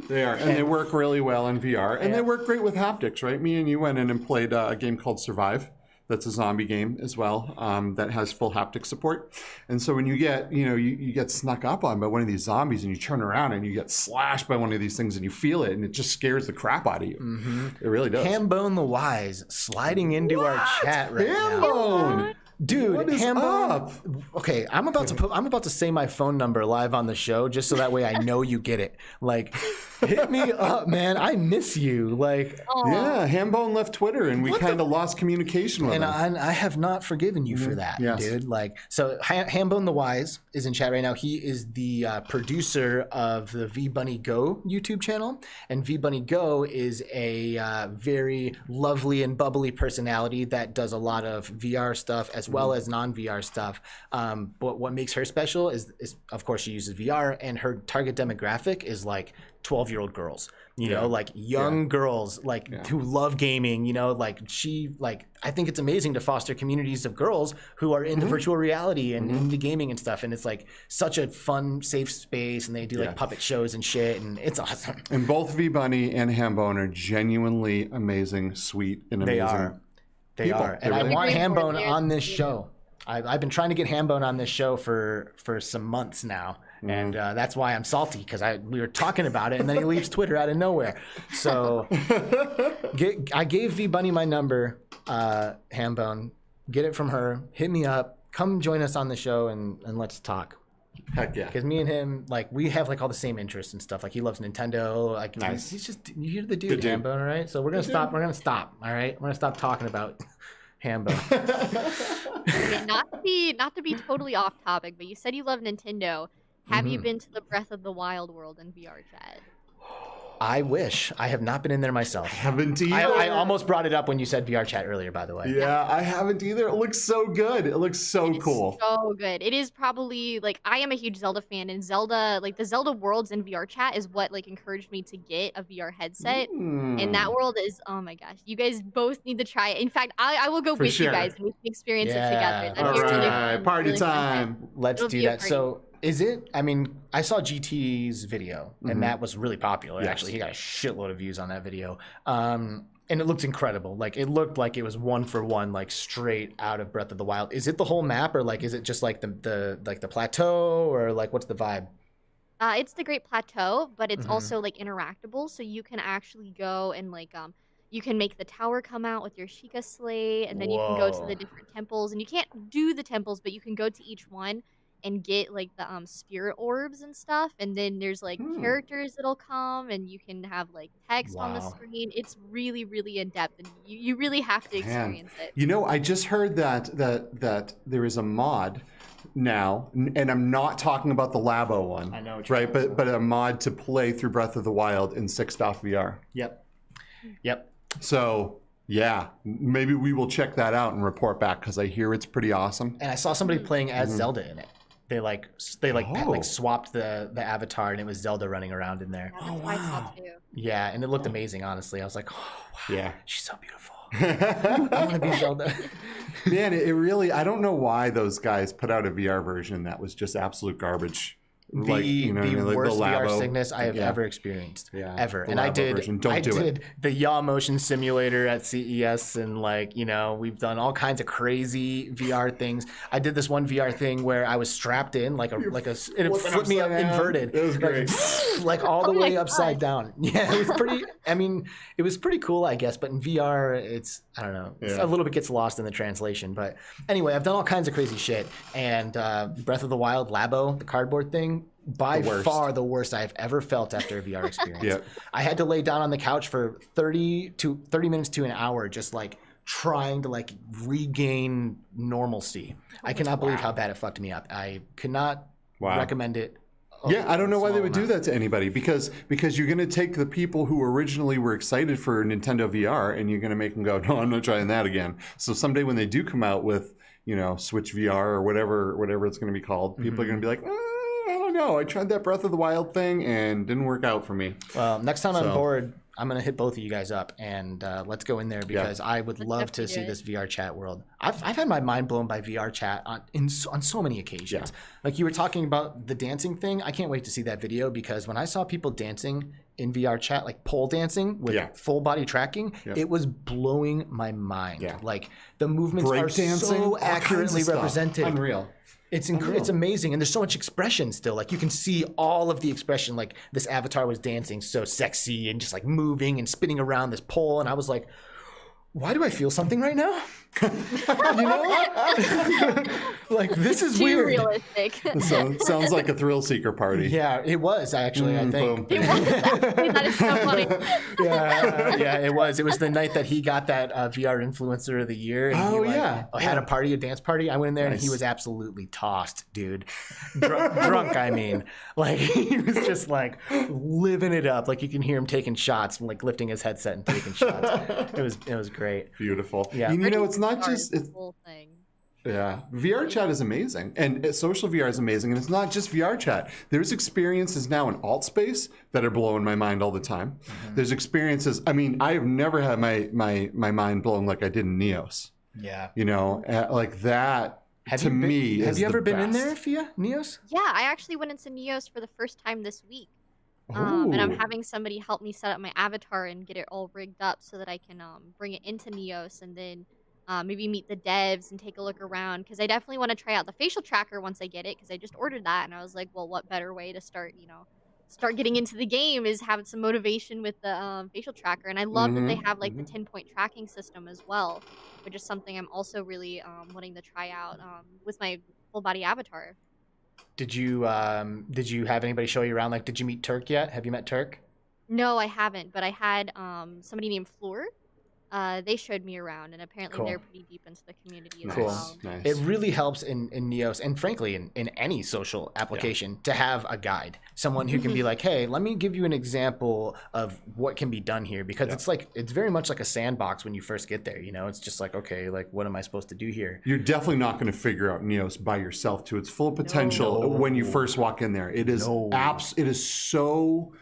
They are. And they work really well in VR. And they work great with haptics, right? Me and you went in and played a game called Survive. That's a zombie game as well, that has full haptic support. And so when you get, you get snuck up on by one of these zombies and you turn around and you get slashed by one of these things and you feel it and it just scares the crap out of you. Mm-hmm. It really does. Hambone the Wise sliding into our chat right Hambone! now. Dude, what is Hambone. up? Okay, I'm about to say my phone number live on the show just so that way I know you get it. Like, hit me up, man. I miss you. Like, yeah, Hambone left Twitter and we kind of lost communication with him. And I have not forgiven you for that, dude. Like, so Hambone the Wise is in chat right now. He is the producer of the Vbunny Go YouTube channel, and Vbunny Go is a very lovely and bubbly personality that does a lot of VR stuff as well as non-VR stuff. But what makes her special is of course she uses VR, and her target demographic is like 12-year-old girls, you know, like young girls, like who love gaming, you know, like I think it's amazing to foster communities of girls who are into virtual reality and into gaming and stuff. And it's like such a fun, safe space, and they do like puppet shows and shit, and it's awesome. And both Vbunny and Hambone are genuinely amazing, sweet, and amazing. They are. And I want Hambone on this show. I've been trying to get Hambone on this show for some months now. And that's why I'm salty, because we were talking about it and then he leaves Twitter out of nowhere. So I gave Vbunny my number, Hambone. Get it from her. Hit me up. Come join us on the show and let's talk. Heck yeah. Because me and him, like, we have like all the same interests and stuff. Like, he loves Nintendo. Like, nice. He's just, you're the dude, Hambone, all right? So we're gonna stop. We're gonna stop. All right. We're gonna stop talking about Hambone. Okay, not to be totally off topic, but you said you love Nintendo. Have you been to the Breath of the Wild world in VR chat? I wish. I have not been in there myself. Haven't either. I almost brought it up when you said VR chat earlier, by the way. Yeah, I haven't either. It looks so good. It looks so cool. So good. It is probably, like, I am a huge Zelda fan, and Zelda, like, the Zelda worlds in VR chat is what, like, encouraged me to get a VR headset. And that world is, oh my gosh, you guys both need to try it. In fact, I will go with you guys and we can experience it together. All right, party time. Let's do that. So, is it? I mean, I saw GT's video, and that was really popular. Yes. Actually, he got a shitload of views on that video, and it looked incredible. Like, it looked like it was 1-for-1, like straight out of Breath of the Wild. Is it the whole map, or like is it just like the plateau, or like what's the vibe? It's the Great Plateau, but it's also like interactable, so you can actually go and like you can make the tower come out with your Sheikah sleigh, and then you can go to the different temples, and you can't do the temples, but you can go to each one and get like the spirit orbs and stuff, and then there's like characters that'll come, and you can have like text on the screen. It's really, really in depth, and you really have to experience it. You know, I just heard that there is a mod now, and I'm not talking about the Labo one. I know what you're right, but a mod to play through Breath of the Wild in 6.VR. Yep. So yeah, maybe we will check that out and report back, because I hear it's pretty awesome. And I saw somebody playing as Zelda in it. They swapped the avatar, and it was Zelda running around in there. That's what I saw too. Yeah, and it looked amazing, honestly. I was like, oh, wow, yeah, she's so beautiful. I want to be Zelda. Man, it really, I don't know why those guys put out a VR version that was just absolute garbage. Like, you know what I mean? Like worst the VR labo. sickness I have Yeah. ever experienced. Yeah, Ever. the And I labo did version. Don't do it. the yaw motion simulator at CES, and like, you know, we've done all kinds of crazy VR things. I did this one VR thing where I was strapped in like and it flipped me up upside down. inverted. It was great. Like all the Oh my way upside gosh. down. Yeah, it was pretty I mean, it was pretty cool, I guess, but in VR it's I don't know. It's Yeah. a little bit gets lost in the translation. But anyway, I've done all kinds of crazy shit. And Breath of the Wild Labo, the cardboard thing, by The worst. far the worst I've ever felt after a VR experience. Yeah. I had to lay down on the couch for 30 minutes to an hour just like trying to like regain normalcy. I cannot believe how bad it fucked me up. I could not recommend it. Yeah, I don't know why they small would do amount. that to anybody, because you're going to take the people who originally were excited for Nintendo VR and you're going to make them go, no, I'm not trying that again. So someday when they do come out with, you know, Switch VR or whatever it's going to be called, people are going to be like, I don't know, I tried that Breath of the Wild thing and didn't work out for me. Well, next time I'm So- bored, I'm going to hit both of you guys up and let's go in there because I would Let's love to definitely see do this VR chat world. I've had my mind blown by VR chat on so many occasions. Yeah. Like you were talking about the dancing thing. I can't wait to see that video because when I saw people dancing in VR chat, like pole dancing with full body tracking, it was blowing my mind. Yeah. Like the movements Break are dancing, all so kinds of accurately stuff. represented. Unreal. It's amazing, and there's so much expression still. Like you can see all of the expression. Like this avatar was dancing so sexy and just like moving and spinning around this pole, and I was like, why do I feel something right now? You know, like this is Too weird. realistic. So, sounds like a thrill seeker party. Yeah, it was actually. I think. boom. It was actually, that is so funny. Yeah, it was. It was the night that he got that VR Influencer of the Year. And Oh, he, yeah. had a party, a dance party. I went in there and he Nice. was absolutely tossed, dude. Drunk, I mean. Like he was just like living it up. Like you can hear him taking shots, like lifting his headset and taking shots. It was great. Beautiful. Yeah. And, you know, it's not VR just... is the whole thing. Yeah, VR chat is amazing, and social VR is amazing, and it's not just VR chat. There's experiences now in alt space that are blowing my mind all the time. There's experiences. I mean, I have never had my mind blown like I did in Neos. Yeah. You know, like that. Have to you been, me, have is you ever the been in best. there, Phia? Neos? Yeah, I actually went into Neos for the first time this week. And I'm Ooh. having somebody help me set up my avatar and get it all rigged up so that I can bring it into Neos and then maybe meet the devs and take a look around. Because I definitely want to try out the facial tracker once I get it, because I just ordered that. And I was like, well, what better way to start getting into the game is having some motivation with the facial tracker. And I love that they have like the 10-point tracking system as well, which is something I'm also really wanting to try out with my full body avatar. Did you have anybody show you around? Like, did you meet Turk yet? Have you met Turk? No, I haven't, but I had somebody named Floor. They showed me around, and apparently Cool. they're pretty deep into the community as Cool. well. Nice. It really helps in Neos and frankly in any social application to have a guide, someone who can be like, hey, let me give you an example of what can be done here, because it's very much like a sandbox when you first get there. You know, it's just like, okay, like what am I supposed to do here? You're definitely not going to figure out Neos by yourself to its full potential No. when you first walk in there. It is it is so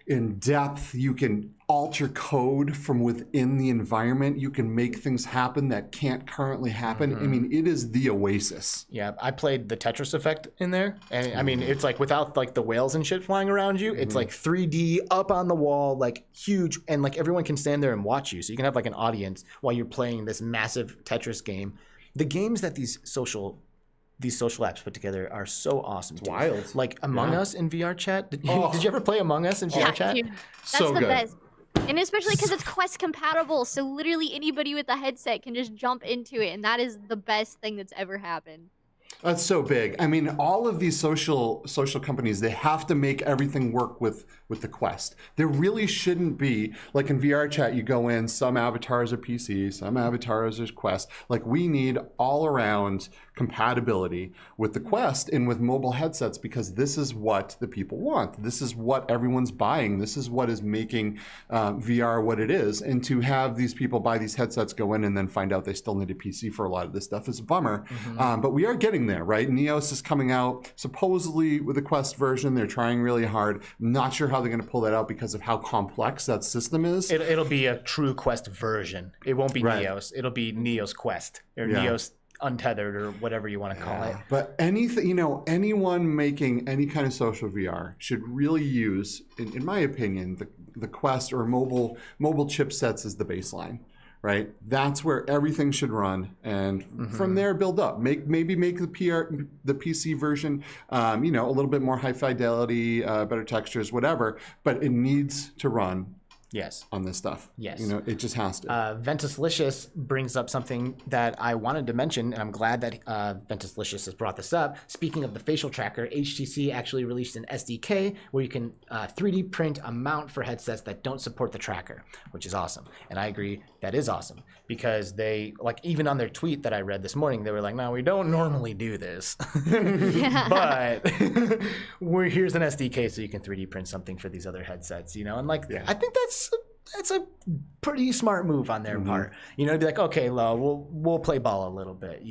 in depth. You can alter code from within the environment. You can make things happen that can't currently happen. I mean, it is the oasis. Yeah, I played the Tetris effect in there, and I mean, it's like without like the whales and shit flying around you, it's like 3D up on the wall, like huge, and like everyone can stand there and watch you, so you can have like an audience while you're playing this massive Tetris game. The games that these social apps put together are so awesome. Dude. Wild. Like Among Yeah. Us in VR chat. Did you ever play Among Us in VR chat? Dude, that's So the good. best. And especially because it's Quest compatible, so literally anybody with a headset can just jump into it, and that is the best thing that's ever happened. That's so big. I mean, all of these social companies, they have to make everything work with the Quest. There really shouldn't be, like in VR chat, you go in, some avatars are PC, some avatars are Quest. Like we need all around compatibility with the Quest and with mobile headsets, because this is what the people want. This is what everyone's buying. This is what is making VR what it is. And to have these people buy these headsets, go in and then find out they still need a PC for a lot of this stuff is a bummer. But we are getting there, right? Neos is coming out supposedly with a Quest version. They're trying really hard. I'm not sure how they're going to pull that out because of how complex that system is. It'll be a true Quest version. It won't be Right. Neos. It'll be Neos Quest or Yeah. Neos untethered or whatever you want to call it. But anything, anyone making any kind of social VR should really use, in my opinion, the Quest or mobile chipsets as the baseline. Right, that's where everything should run, and from there build up. Maybe make the PC version, a little bit more high fidelity, better textures, whatever. But it needs to run. Yes. On this stuff. Yes. It just has to. Ventuslicious brings up something that I wanted to mention, and I'm glad that Ventuslicious has brought this up. Speaking of the facial tracker, HTC actually released an SDK where you can 3D print a mount for headsets that don't support the tracker, which is awesome. And I agree, that is awesome, because they, like, even on their tweet that I read this morning, they were like, no, we don't normally do this, but here's an SDK so you can 3D print something for these other headsets, and I think that's a pretty smart move on their part. To be like, okay, we'll play ball a little bit.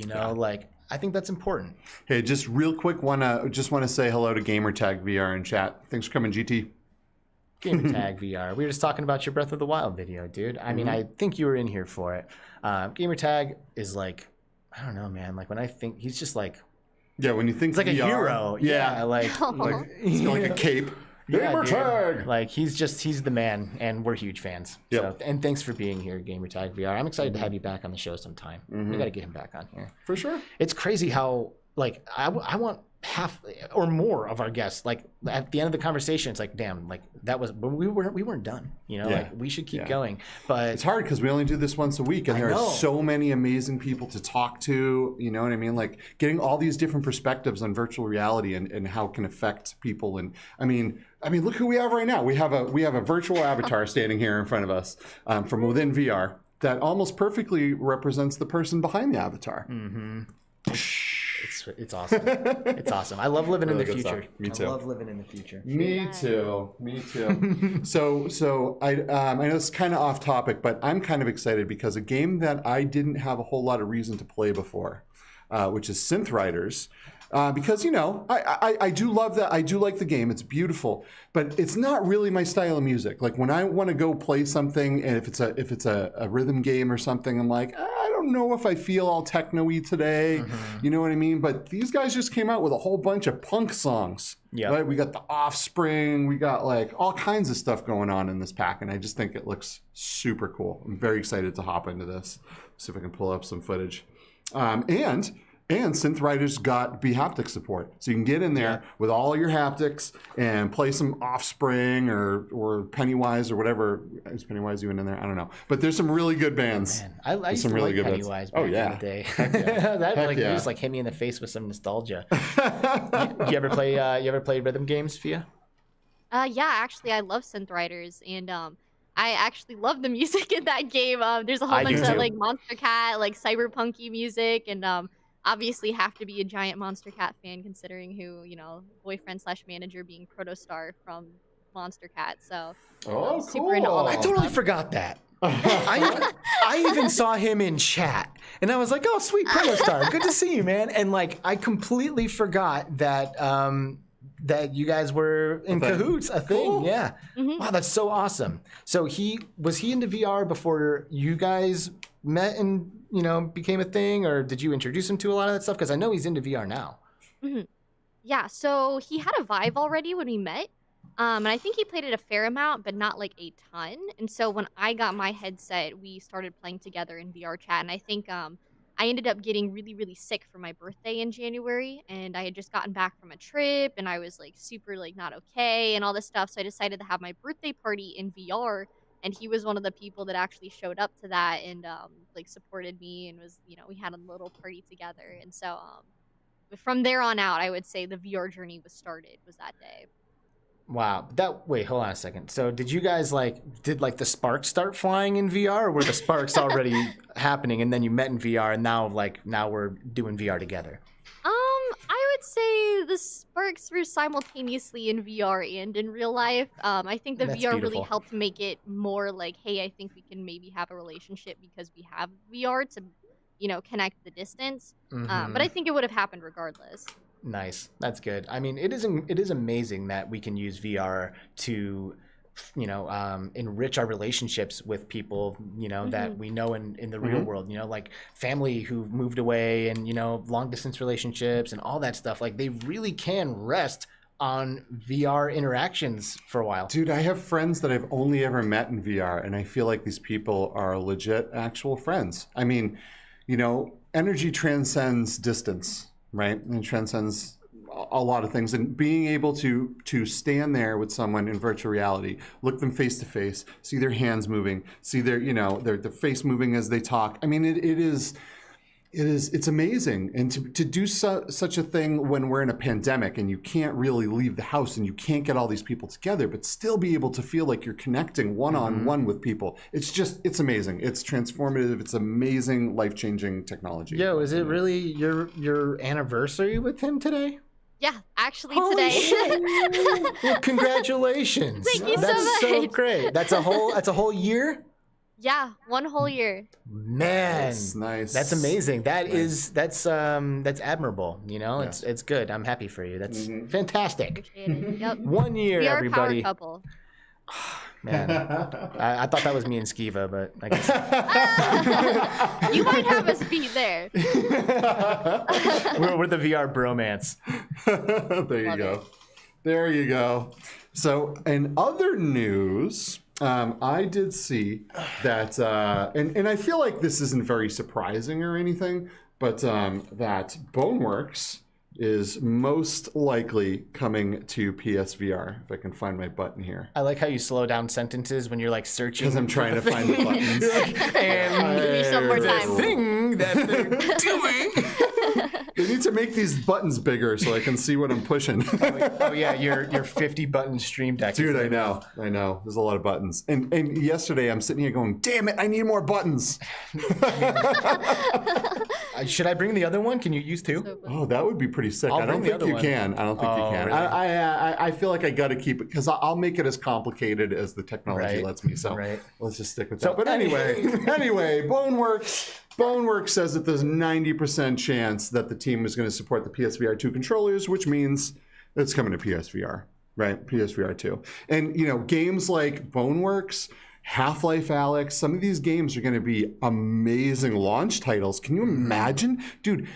I think that's important. Hey, just real quick, want to say hello to Gamertag VR in chat. Thanks for coming, GT. Gamertag VR. We were just talking about your Breath of the Wild video, dude. I mean, I think you were in here for it. Gamertag is like, I don't know, man. Like when I think he's just like, when you think he's like VR, a hero. Yeah, like he's got like a cape. Gamertag. Like he's the man, and we're huge fans. Yep. So, and thanks for being here, Gamertag VR. I'm excited to have you back on the show sometime. We got to get him back on here for sure. It's crazy how I want half or more of our guests, like at the end of the conversation, it's like, damn, like that was, but we weren't done, like we should keep going. But it's hard because we only do this once a week, and there are so many amazing people to talk to. You know what I mean? Like getting all these different perspectives on virtual reality and how it can affect people. And I mean, look who we have right now. We have a virtual avatar standing here in front of us from within VR that almost perfectly represents the person behind the avatar. It's awesome. It's awesome. I love living in the future. Me too. I love living in the future. Me too. So I know it's kind of off topic, but I'm kind of excited because a game that I didn't have a whole lot of reason to play before, which is Synth Riders. Because I do love that. I do like the game. It's beautiful, but it's not really my style of music. Like when I want to go play something, and if it's a rhythm game or something, I'm like, I don't know if I feel all techno-y today. You know what I mean? But these guys just came out with a whole bunch of punk songs. Yeah. Right? We got The Offspring. We got like all kinds of stuff going on in this pack, and I just think it looks super cool. I'm very excited to hop into this. See if I can pull up some footage. And Synth Riders got bHaptic support. So you can get in there with all your haptics and play some Offspring or Pennywise or whatever. Is Pennywise even in there? I don't know. But there's some really good bands. Man, I used to really like Pennywise back in the day. That just like hit me in the face with some nostalgia. You ever play rhythm games, Phia? Yeah, actually I love Synth Riders, and I actually love the music in that game. There's a whole bunch of like Monstercat, like cyberpunky music, and obviously have to be a giant Monstercat fan considering who, boyfriend/manager being Protostar from Monstercat. So super into all that I totally stuff. forgot that. I even saw him in chat, and I was like, "Oh, sweet Protostar, good to see you, man." And like, I completely forgot that that you guys were in cahoots, a thing. Cool. Yeah. Wow, that's so awesome. So was he into VR before you guys met and became a thing, or did you introduce him to a lot of that stuff? Because I know he's into VR now. Yeah, so he had a Vive already when we met, and I think he played it a fair amount, but not like a ton. And so when I got my headset, we started playing together in VR chat, and I think I ended up getting really, really sick for my birthday in January, and I had just gotten back from a trip, and I was like super like not okay and all this stuff. So I decided to have my birthday party in VR, and he was one of the people that actually showed up to that and like supported me and was, we had a little party together. And so from there on out, I would say the VR journey was that day. Wow. Wait, hold on a second. So did you guys did the sparks start flying in VR, or were the sparks already happening and then you met in VR and now we're doing VR together? I would say the sparks were simultaneously in VR and in real life. I think the VR really helped make it more like, hey, I think we can maybe have a relationship because we have VR to, connect the distance. But I think it would have happened regardless. Nice. That's good. I mean, it is amazing that we can use VR to enrich our relationships with people, that we know in the real world, like family who moved away and, long distance relationships and all that stuff. Like they really can rest on VR interactions for a while. Dude, I have friends that I've only ever met in VR, and I feel like these people are legit actual friends. I mean, energy transcends distance, right? And it transcends a lot of things. And being able to stand there with someone in virtual reality, look them face to face, see their hands moving, see their face moving as they talk. I mean, it's amazing. And to do such a thing when we're in a pandemic and you can't really leave the house and you can't get all these people together, but still be able to feel like you're connecting one-on-one with people. It's amazing. It's transformative. It's amazing, life-changing technology. Yo, is it really your anniversary with him today? Yeah, actually Holy today. shit. Well, congratulations. Thank you so That's so much. great. That's a whole year? Yeah, 1 whole year. Man, nice. That's amazing. Nice. That's admirable. It's good. I'm happy for you. That's fantastic. Appreciate it. Yep. 1 year, We are a everybody. power couple. Man, I thought that was me and Skiva, but I guess You might have us beat there. we're the VR bromance. There you Love go. it. There you go. So, in other news, I did see that, and I feel like this isn't very surprising or anything, but that Boneworks is most likely coming to PSVR. If I can find my button here. I like how you slow down sentences when you're like searching. Because I'm trying to find the buttons. And Give you some more the time. thing that they're doing. They need to make these buttons bigger so I can see what I'm pushing. Oh yeah, your 50 button stream deck. Dude, I know. There's a lot of buttons. And yesterday I'm sitting here going, damn it, I need more buttons. Should I bring the other one? Can you use two? So Oh, that would be pretty sick. I'll I don't bring the think other you one. can. I don't think you Oh, can. really? I feel like I got to keep it because I'll make it as complicated as the technology Right. lets me. So Right. let's just stick with So that. But anyway, Boneworks says that there's 90% chance that the team is going to support the PSVR 2 controllers, which means it's coming to PSVR, right? PSVR 2. And, games like Boneworks, Half-Life Alyx, some of these games are going to be amazing launch titles. Can you imagine? Dude,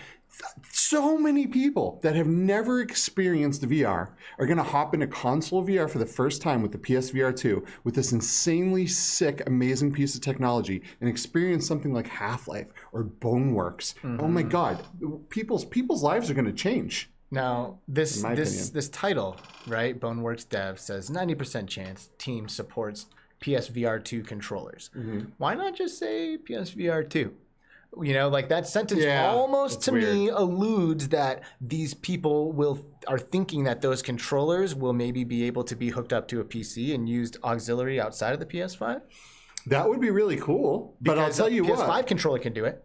so many people that have never experienced VR are going to hop into console VR for the first time with the PSVR 2 with this insanely sick, amazing piece of technology and experience something like Half-Life or Boneworks. Oh my God, people's lives are going to change. Now, this my this title, right? Boneworks dev says 90% chance team supports PSVR 2 controllers. Why not just say PSVR 2? Like that sentence almost it's to me alludes that these people are thinking that those controllers will maybe be able to be hooked up to a PC and used auxiliary outside of the PS5. That would be really cool. But I'll Because tell you a PS5 what. controller can do it.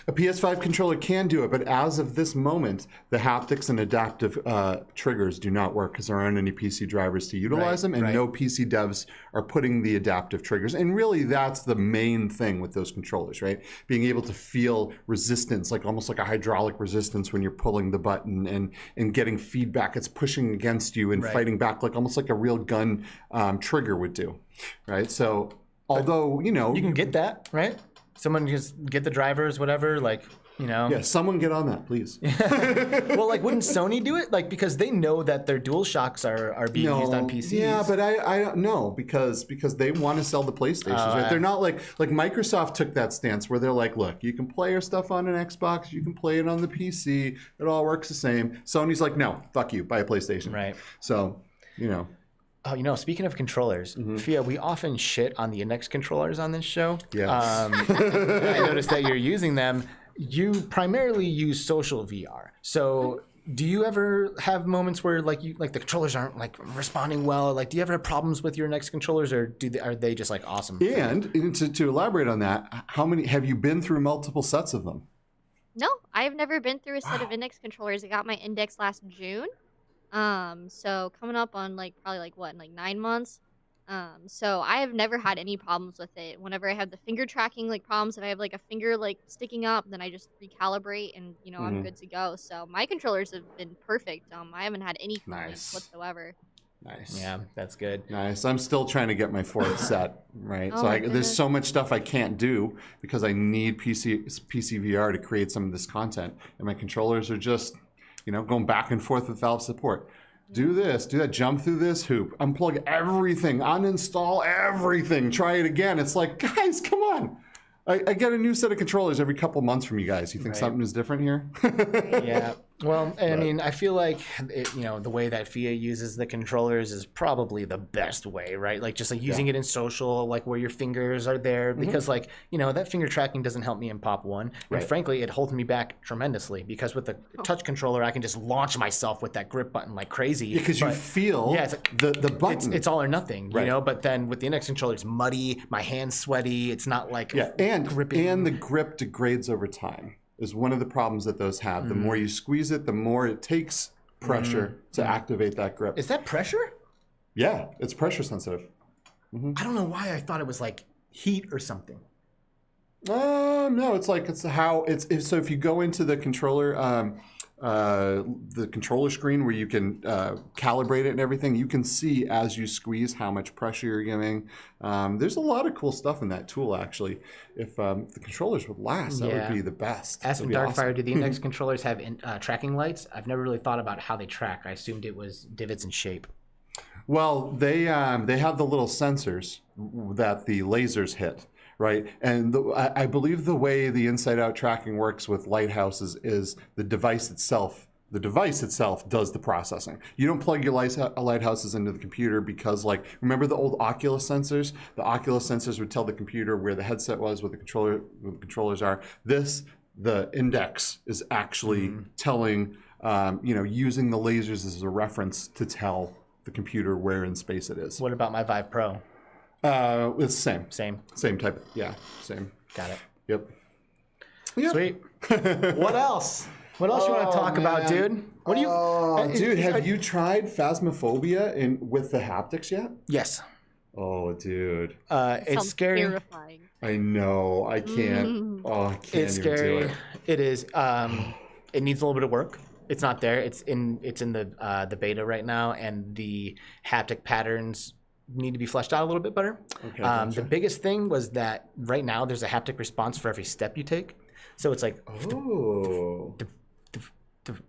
A PS5 controller can do it, but as of this moment, the haptics and adaptive triggers do not work because there aren't any PC drivers to utilize them, and no PC devs are putting the adaptive triggers. And really, that's the main thing with those controllers, right? Being able to feel resistance, like almost like a hydraulic resistance when you're pulling the button and getting feedback. It's pushing against you and fighting back, like almost like a real gun trigger would do, right? So, although, You can get that, right? Someone just get the drivers, whatever, Yeah, someone get on that, please. Well, wouldn't Sony do it? Because they know that their DualShocks are being used on PCs. Yeah, but I don't know because they want to sell the PlayStations. Right? They're not like Microsoft took that stance where they're like, look, you can play your stuff on an Xbox, you can play it on the PC, it all works the same. Sony's like, no, fuck you, buy a PlayStation. Right. So, Oh, speaking of controllers, Phia, we often shit on the Index controllers on this show. Yes. I noticed that you're using them. You primarily use social VR. So do you ever have moments where the controllers aren't responding well? Do you ever have problems with your Index controllers, or are they just awesome? And to elaborate on that, how many have you been through multiple sets of them? No, I've never been through a set of Index controllers. I got my Index last June. So coming up on probably 9 months. So I have never had any problems with it. Whenever I have the finger tracking problems, if I have a finger sticking up, then I just recalibrate and I'm good to go. So my controllers have been perfect. I haven't had any complaints whatsoever. Nice. Yeah, that's good. Nice. I'm still trying to get my fourth set, right? Oh So my there's goodness. so much stuff I can't do because I need PC VR to create some of this content. And my controllers are just, going back and forth with Valve support. Do this, do that, jump through this hoop, unplug everything, uninstall everything, try it again. It's like, guys, come on. I get a new set of controllers every couple months from you guys. You think something is different here? Yeah. Well, I mean, I feel like the way that Phia uses the controllers is probably the best way, right? Like just like using it in social, like where your fingers are there, because like that finger tracking doesn't help me in Pop 1, and frankly, it holds me back tremendously because with the touch controller, I can just launch myself with that grip button like crazy. Because you feel it's like, the button. it's all or nothing, But then with the index controller, it's muddy, my hand's sweaty. It's not like gripping. And the grip degrades over time. Is one of the problems that those have. The more you squeeze it, the more it takes pressure to activate that grip. Is that pressure? Yeah, it's pressure sensitive. I don't know why I thought it was like heat or something. No, it's so if you go into the controller screen where you can calibrate it and everything, you can see as you squeeze how much pressure you're giving. There's a lot of cool stuff in that tool, actually. If the controllers would last, that would be the best. Aspen Darkfire, do the index controllers have tracking lights? I've never really thought about how they track. I assumed it was divots and shape. Well, they have the little sensors that the lasers hit. Right, and I believe the way the inside-out tracking works with lighthouses is the device itself. The device itself does the processing. You don't plug your lighthouses into the computer because, like, remember the old Oculus sensors? The Oculus sensors would tell the computer where the headset was, where the controllers are. The index is actually telling, using the lasers as a reference to tell the computer where in space it is. What about my Vive Pro? It's the Same. Same type. Same. Got it. Yep. Sweet. What else? What else you want to talk about, dude? What do you? Dude, have you tried Phasmophobia with the haptics yet? Yes. Oh, dude. It's Sounds scary. terrifying. I know. I can't. Oh, I can't It's even scary. do it. It is. It needs a little bit of work. It's not there. It's in the beta right now, and the haptic patterns need to be fleshed out a little bit better. Okay, gotcha. The biggest thing was that right now there's a haptic response for every step you take. So it's like, Oh.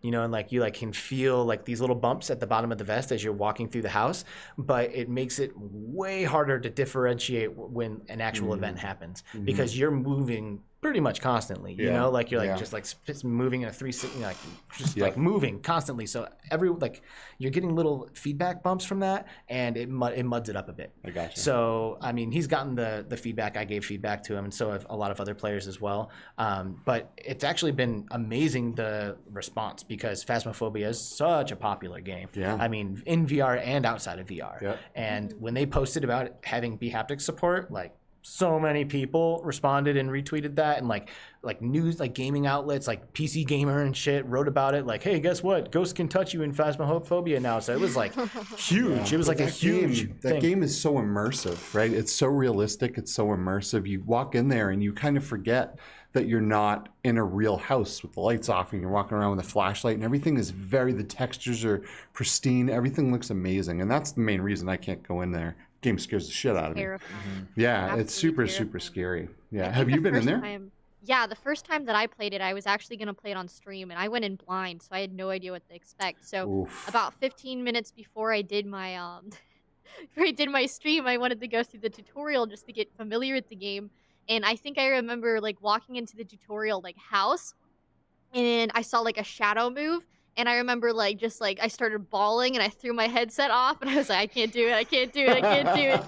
and like you like can feel like these little bumps at the bottom of the vest as you're walking through the house, but it makes it way harder to differentiate when an actual event happens because you're moving pretty much constantly, like you're like just moving in a 360, like moving constantly. So you're getting little feedback bumps from that, and it muds it up a bit. I gotcha. So I mean, he's gotten the feedback. I gave feedback to him, and so have a lot of other players as well. But it's actually been amazing, the response, because Phasmophobia is such a popular game. Yeah. I mean, in VR and outside of VR. Yep. And when they posted about having B-haptic support, like, so many people responded and retweeted that, and like news, like gaming outlets, like PC Gamer and shit wrote about it. Like, hey, guess what? Ghosts can touch you in Phasmophobia now. So it was like huge. It was like a huge thing. That game is so immersive, right? It's so realistic. It's so immersive. You walk in there and you kind of forget that you're not in a real house with the lights off and you're walking around with a flashlight, and everything is the textures are pristine. Everything looks amazing. And that's the main reason I can't go in there. Game scares the shit out of me. Terrifying. Yeah, it's super, Absolutely super scary. I Yeah. think Have you the been in first there? time- the first time that I played it, I was actually going to play it on stream, and I went in blind, so I had no idea what to expect. So Oof. about 15 minutes before I did my before I did my stream, I wanted to go through the tutorial just to get familiar with the game. And I think I remember like walking into the tutorial like house, and I saw like a shadow move. And I remember like just like I started bawling and I threw my headset off and I was like, I can't do it, I can't do it, I can't do it.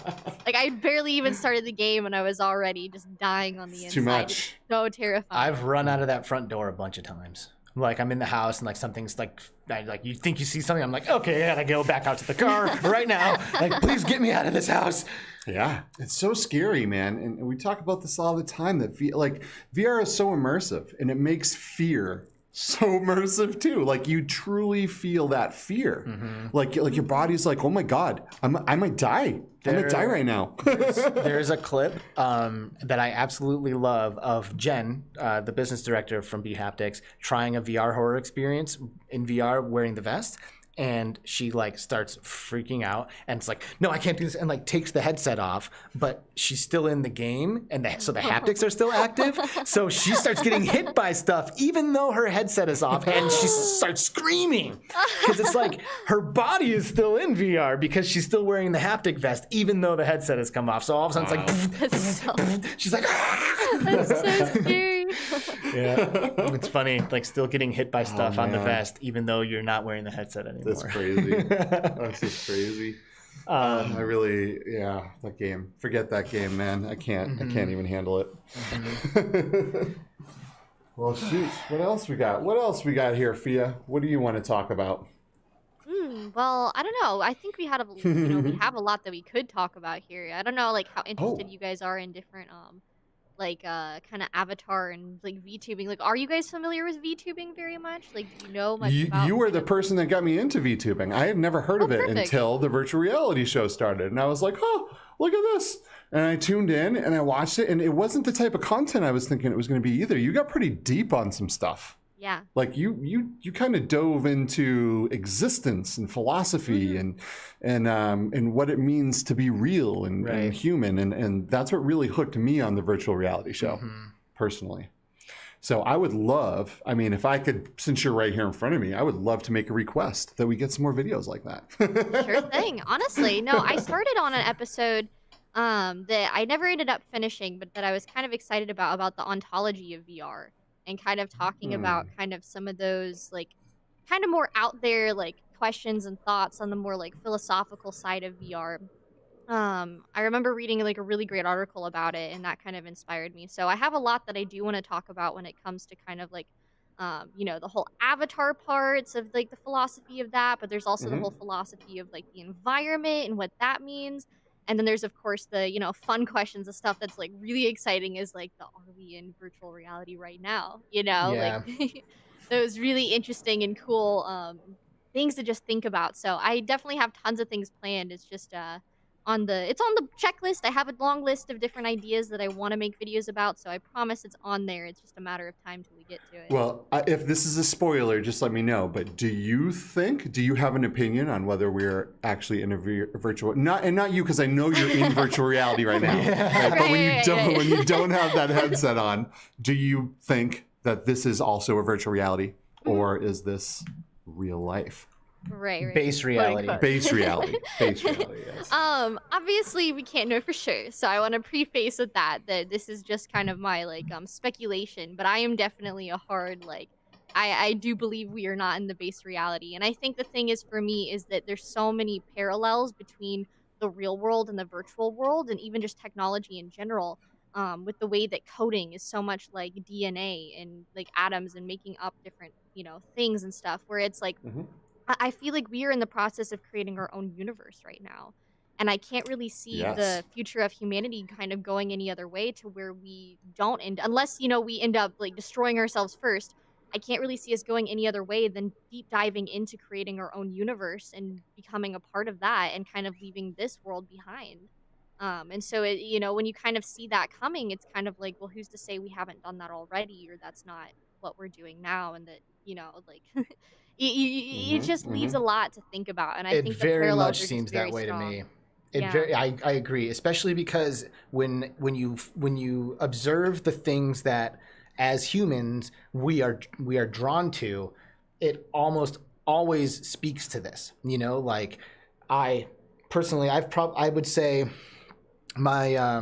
Like I barely even started the game and I was already just dying on the inside. Too much. It's so terrifying. I've run out of that front door a bunch of times. Like I'm in the house and like something's like you think you see something, I'm like, okay, I gotta go back out to the car right now. Like, please get me out of this house. Yeah, it's so scary, man. And we talk about this all the time, that VR is so immersive, and it makes fear so immersive too. Like you truly feel that fear. Like your body's like, oh my God, I might die. I might die right now. There's a clip that I absolutely love of Jen, the business director from B-Haptics, trying a VR horror experience in VR wearing the vest. and she like starts freaking out, and it's like, no, I can't do this, and like takes the headset off, but she's still in the game, and so the haptics are still active, so she starts getting hit by stuff even though her headset is off, and she starts screaming because it's like her body is still in VR because she's still wearing the haptic vest even though the headset has come off. So all of a sudden it's like she's like That's so scary. yeah, it's funny, like still getting hit by stuff on the vest even though you're not wearing the headset anymore. That's crazy. That's just crazy. I really, that game. Forget that game, man. I can't even handle it. Well, shoot. What else we got? What else we got here, Phia? What do you want to talk about? Well, I don't know. I think we had we have a lot that we could talk about here. I don't know, like how interested you guys are in different kind of avatar and like VTubing. Like, are you guys familiar with VTubing very much? Like, do you know much about? You were the person that got me into VTubing. I had never heard of it until the virtual reality show started, and I was like, oh, look at this. And I tuned in and I watched it, and it wasn't the type of content I was thinking it was going to be either. You got pretty deep on some stuff. Yeah. Like you kind of dove into existence and philosophy and what it means to be real and human, and that's what really hooked me on the virtual reality show, personally. So I would love, I mean, if I could, since you're right here in front of me, I would love to make a request that we get some more videos like that. Sure thing. Honestly, no, I started on an episode that I never ended up finishing, but that I was kind of excited about the ontology of VR. And kind of talking about kind of some of those like kind of more out there like questions and thoughts on the more like philosophical side of VR. I remember reading like a really great article about it, and that kind of inspired me. So I have a lot that I do want to talk about when it comes to kind of like the whole avatar parts of like the philosophy of that, but there's also the whole philosophy of like the environment and what that means. And then there's, of course, the, fun questions, the stuff that's, like, really exciting is, like, are we in virtual reality right now? Like, those really interesting and cool things to just think about. So I definitely have tons of things planned. It's just it's on the checklist. I have a long list of different ideas that I want to make videos about. So I promise it's on there. It's just a matter of time till we get to it. Well, if this is a spoiler, just let me know. But do you have an opinion on whether we're actually in a virtual, not you, because I know you're in virtual reality right now. But when you don't have that headset on, do you think that this is also a virtual reality, or is this real life? Right. Base reality. Base reality. Base reality, yes. Obviously we can't know for sure. So I want to preface with that this is just kind of my speculation, but I am definitely a hard I do believe we are not in the base reality. And I think the thing is for me is that there's so many parallels between the real world and the virtual world, and even just technology in general, with the way that coding is so much like DNA and like atoms and making up different, things and stuff, where it's like I feel like we are in the process of creating our own universe right now. And I can't really see the future of humanity kind of going any other way to where we don't unless, we end up like destroying ourselves first. I can't really see us going any other way than deep diving into creating our own universe and becoming a part of that and kind of leaving this world behind. And so, when you kind of see that coming, it's kind of like, well, who's to say we haven't done that already, or that's not what we're doing now, and that, it just leaves a lot to think about, and I think the very parallels much are seems very that way strong. to me. I agree, especially because when you observe the things that as humans we are drawn to, it almost always speaks to this. Like I personally, I would say my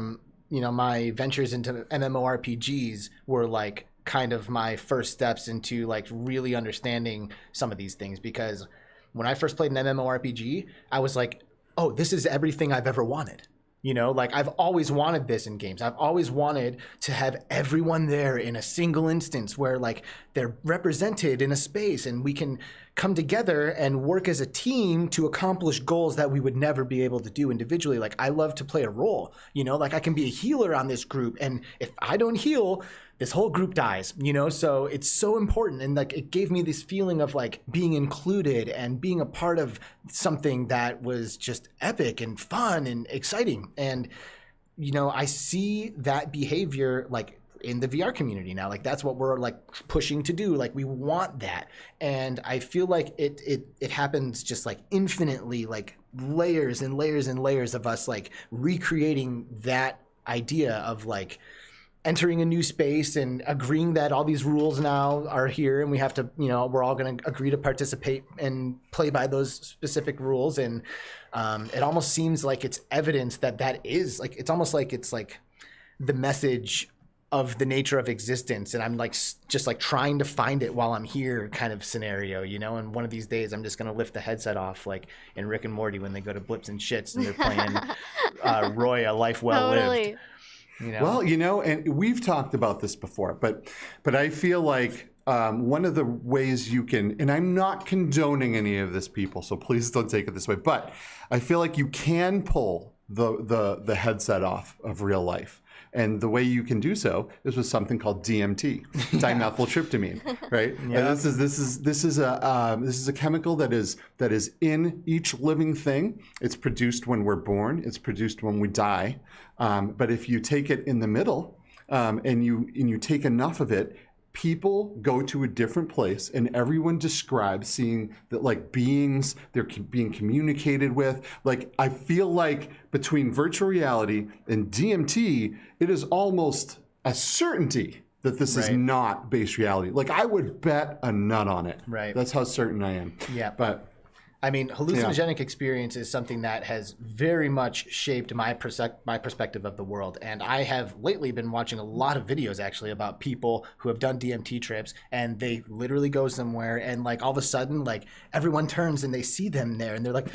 my ventures into MMORPGs were like kind of my first steps into like really understanding some of these things, because when I first played an MMORPG, I was like, oh, this is everything I've ever wanted. Like I've always wanted this in games. I've always wanted to have everyone there in a single instance where like they're represented in a space and we can come together and work as a team to accomplish goals that we would never be able to do individually. Like I love to play a role, like I can be a healer on this group, and if I don't heal, this whole group dies, so it's so important. And like it gave me this feeling of like being included and being a part of something that was just epic and fun and exciting. And I see that behavior like in the VR community now. Like that's what we're like pushing to do. Like we want that. And I feel like it happens just like infinitely, like layers and layers and layers of us like recreating that idea of like entering a new space and agreeing that all these rules now are here and we have to, you know, we're all going to agree to participate and play by those specific rules. And it almost seems like it's evidence that that is like, it's almost like it's like the message of the nature of existence. And I'm like, just like trying to find it while I'm here kind of scenario, you know, and one of these days I'm just going to lift the headset off like in Rick and Morty when they go to Blips and Shits and they're playing Roy, A Life Well Lived. You know? Well, you know, and we've talked about this before, but I feel like one of the ways you can, and I'm not condoning any of this, people, so please don't take it this way, but I feel like you can pull the headset off of real life. And the way you can do so is with something called DMT, dimethyltryptamine, right? Yeah. And this is a chemical that is in each living thing. It's produced when we're born. It's produced when we die. But if you take it in the middle, and you take enough of it, people go to a different place and everyone describes seeing that like beings they're being communicated with. Like I feel like between virtual reality and DMT, it is almost a certainty that this is not base reality. Like I would bet a nut on it. Right. That's how certain I am. Yeah. But I mean, hallucinogenic experience is something that has very much shaped my perspective of the world. And I have lately been watching a lot of videos actually about people who have done DMT trips and they literally go somewhere and like all of a sudden like everyone turns and they see them there and they're like,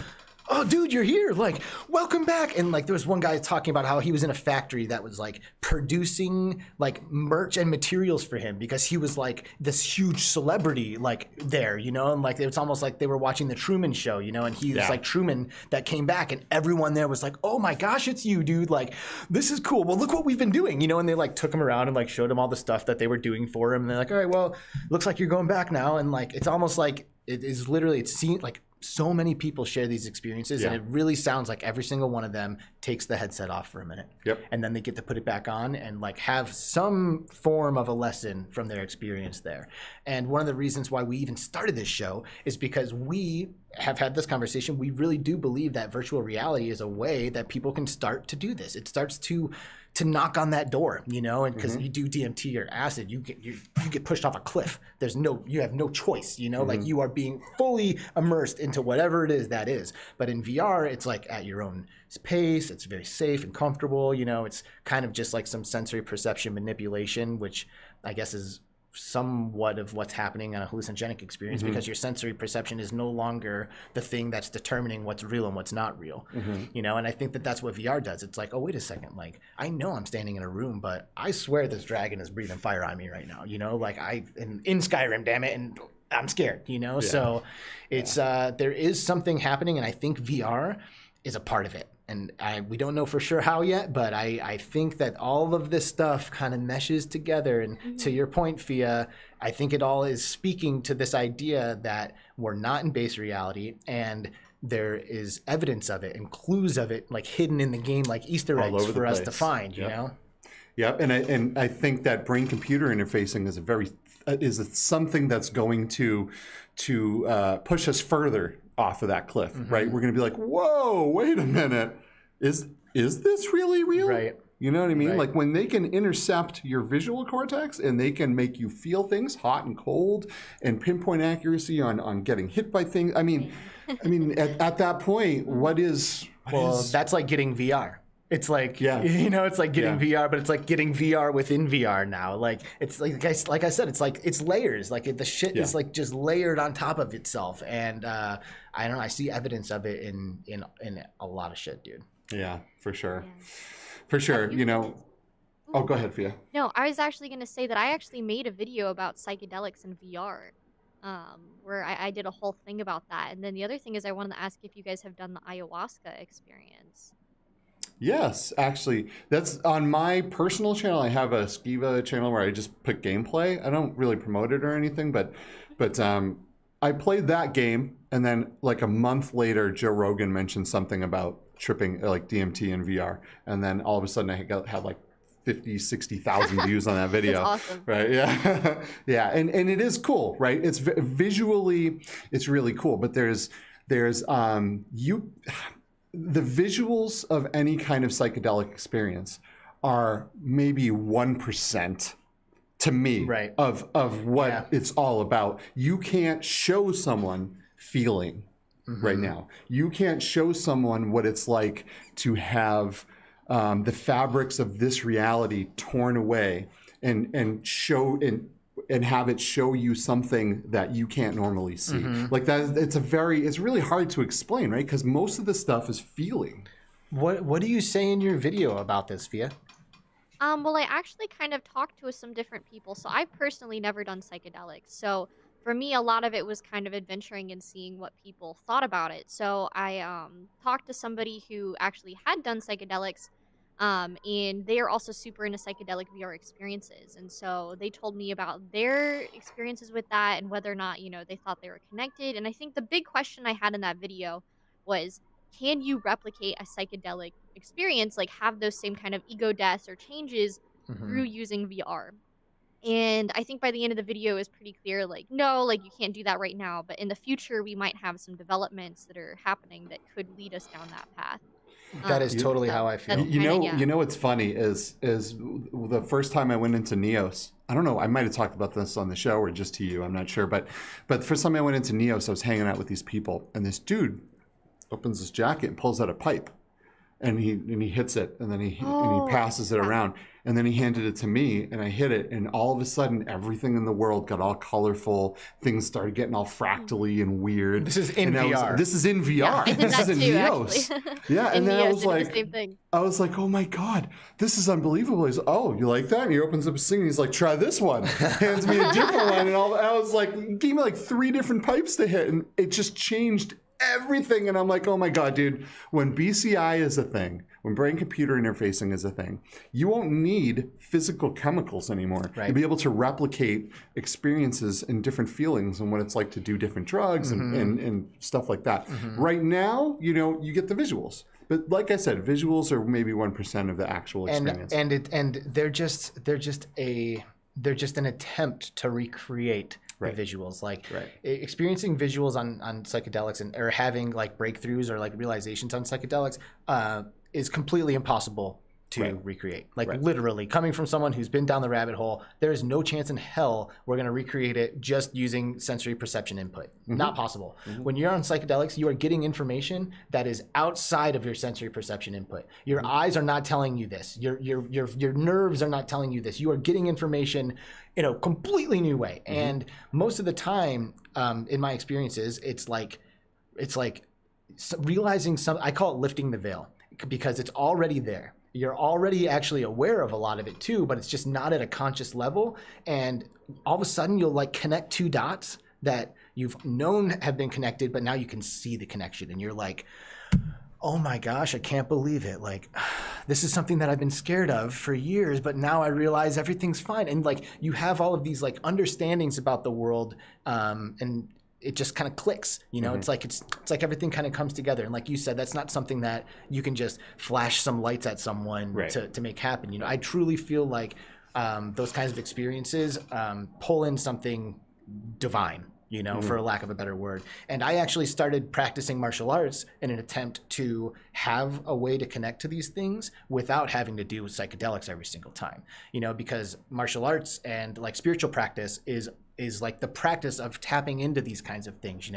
oh, dude, you're here. Like, welcome back. And like, there was one guy talking about how he was in a factory that was like producing like merch and materials for him because he was like this huge celebrity like there, you know, and like, it's almost like they were watching the Truman Show, you know, and he was like Truman that came back and everyone there was like, oh my gosh, it's you, dude. Like, this is cool. Well, look what we've been doing, you know, and they like took him around and like showed him all the stuff that they were doing for him. And they're like, all right, well, looks like you're going back now. And like, it's almost like it is literally, it seems like so many people share these experiences and it really sounds like every single one of them takes the headset off for a minute. Yep. And then they get to put it back on and like have some form of a lesson from their experience there. And one of the reasons why we even started this show is because we have had this conversation. We really do believe that virtual reality is a way that people can start to do this. It starts to knock on that door, you know, and because you do DMT or acid, you get pushed off a cliff. You have no choice, you know, like you are being fully immersed into whatever it is that is. But in VR, it's like at your own pace. It's very safe and comfortable. You know, it's kind of just like some sensory perception manipulation, which I guess is somewhat of what's happening on a hallucinogenic experience because your sensory perception is no longer the thing that's determining what's real and what's not real, you know. And I think that that's what VR does. It's like, oh, wait a second, like I know I'm standing in a room, but I swear this dragon is breathing fire on me right now, you know, like in Skyrim, damn it, and I'm scared, you know. So it's there is something happening, and I think VR is a part of it. And we don't know for sure how yet, but I think that all of this stuff kind of meshes together. And to your point, Phia, I think it all is speaking to this idea that we're not in base reality and there is evidence of it and clues of it like hidden in the game like Easter eggs for us to find, you know? Yep, and I think that brain-computer interfacing is something that's going to push us further off of that cliff, right? We're going to be like, whoa, wait a minute. Is this really real? Right. You know what I mean? Like when they can intercept your visual cortex and they can make you feel things hot and cold and pinpoint accuracy on getting hit by things. I mean, at that point, that's like getting VR. It's like, you know, it's like getting VR, but it's like getting VR within VR now. Like, it's like I said, it's like, it's layers. Like the shit is like just layered on top of itself. And I don't know, I see evidence of it in a lot of shit, dude. Yeah, for sure. For sure. You know, oh, go ahead, Phia. No, I was actually going to say that I actually made a video about psychedelics in VR. Where I did a whole thing about that. And then the other thing is I wanted to ask if you guys have done the ayahuasca experience. Yes, actually, that's on my personal channel. I have a Skiva channel where I just put gameplay. I don't really promote it or anything, but I played that game, and then like a month later, Joe Rogan mentioned something about tripping like DMT in VR, and then all of a sudden I had like 50, 60,000 views on that video. That's awesome. Right? Yeah. Yeah. And it is cool, right? It's visually, it's really cool. But there's the visuals of any kind of psychedelic experience are maybe 1% to me right. of what it's all about. You can't show someone feeling right now. You can't show someone what it's like to have the fabrics of this reality torn away and show and have it show you something that you can't normally see. Like that, it's really hard to explain, right? Because most of the stuff is feeling. What do you say in your video about this, Phia? Well, I actually kind of talked to some different people. So I've personally never done psychedelics. So for me, a lot of it was kind of adventuring and seeing what people thought about it. So I talked to somebody who actually had done psychedelics, and they are also super into psychedelic VR experiences. And so they told me about their experiences with that and whether or not, they thought they were connected. And I think the big question I had in that video was, can you replicate a psychedelic experience, like have those same kind of ego deaths or changes through using VR? And I think by the end of the video is pretty clear, like, no, like you can't do that right now, but in the future we might have some developments that are happening that could lead us down that path. That is totally how I feel. You know what's funny is the first time I went into Neos, I don't know, I might have talked about this on the show or just to you, I'm not sure, but the first time I went into Neos, I was hanging out with these people, and this dude opens his jacket and pulls out a pipe, and he hits it, and then he passes it around, and then he handed it to me, and I hit it, and all of a sudden everything in the world got all colorful. Things started getting all fractally and weird. This is in VR. This is in VR. Yeah, I did this that is in too, Neos. actually. Yeah, and then I was like, the same thing. I was like, oh my God, this is unbelievable. He's like, oh, you like that? And he opens up his thing and he's like, try this one. Hands me a different one, and I was like, he gave me like 3 different pipes to hit, and it just changed everything. And I'm like, oh my God, dude, when BCI is a thing, when brain computer interfacing is a thing, you won't need physical chemicals anymore. Right. You'll be able to replicate experiences and different feelings and what it's like to do different drugs and stuff like that. Right now, you get the visuals. But like I said, visuals are maybe 1% of the actual experience. And they're just an attempt to recreate the visuals. Like experiencing visuals on psychedelics or having like breakthroughs or like realizations on psychedelics is completely impossible to recreate. Like literally coming from someone who's been down the rabbit hole, there is no chance in hell we're going to recreate it just using sensory perception input. Not possible. When you're on psychedelics, you are getting information that is outside of your sensory perception input. Your eyes are not telling you this. Your nerves are not telling you this. You are getting information in a completely new way. And most of the time, in my experiences, it's like realizing I call it lifting the veil, because it's already there. You're already actually aware of a lot of it too, but it's just not at a conscious level. And all of a sudden you'll like connect 2 dots that you've known have been connected, but now you can see the connection. And you're like, oh my gosh, I can't believe it. Like, this is something that I've been scared of for years, but now I realize everything's fine. And like, you have all of these like understandings about the world, and it just kind of clicks, it's like everything kind of comes together. And like you said, that's not something that you can just flash some lights at someone to make happen. I truly feel like those kinds of experiences pull in something divine, for a lack of a better word. And I actually started practicing martial arts in an attempt to have a way to connect to these things without having to do with psychedelics every single time, because martial arts and like spiritual practice is like the practice of tapping into these kinds of things,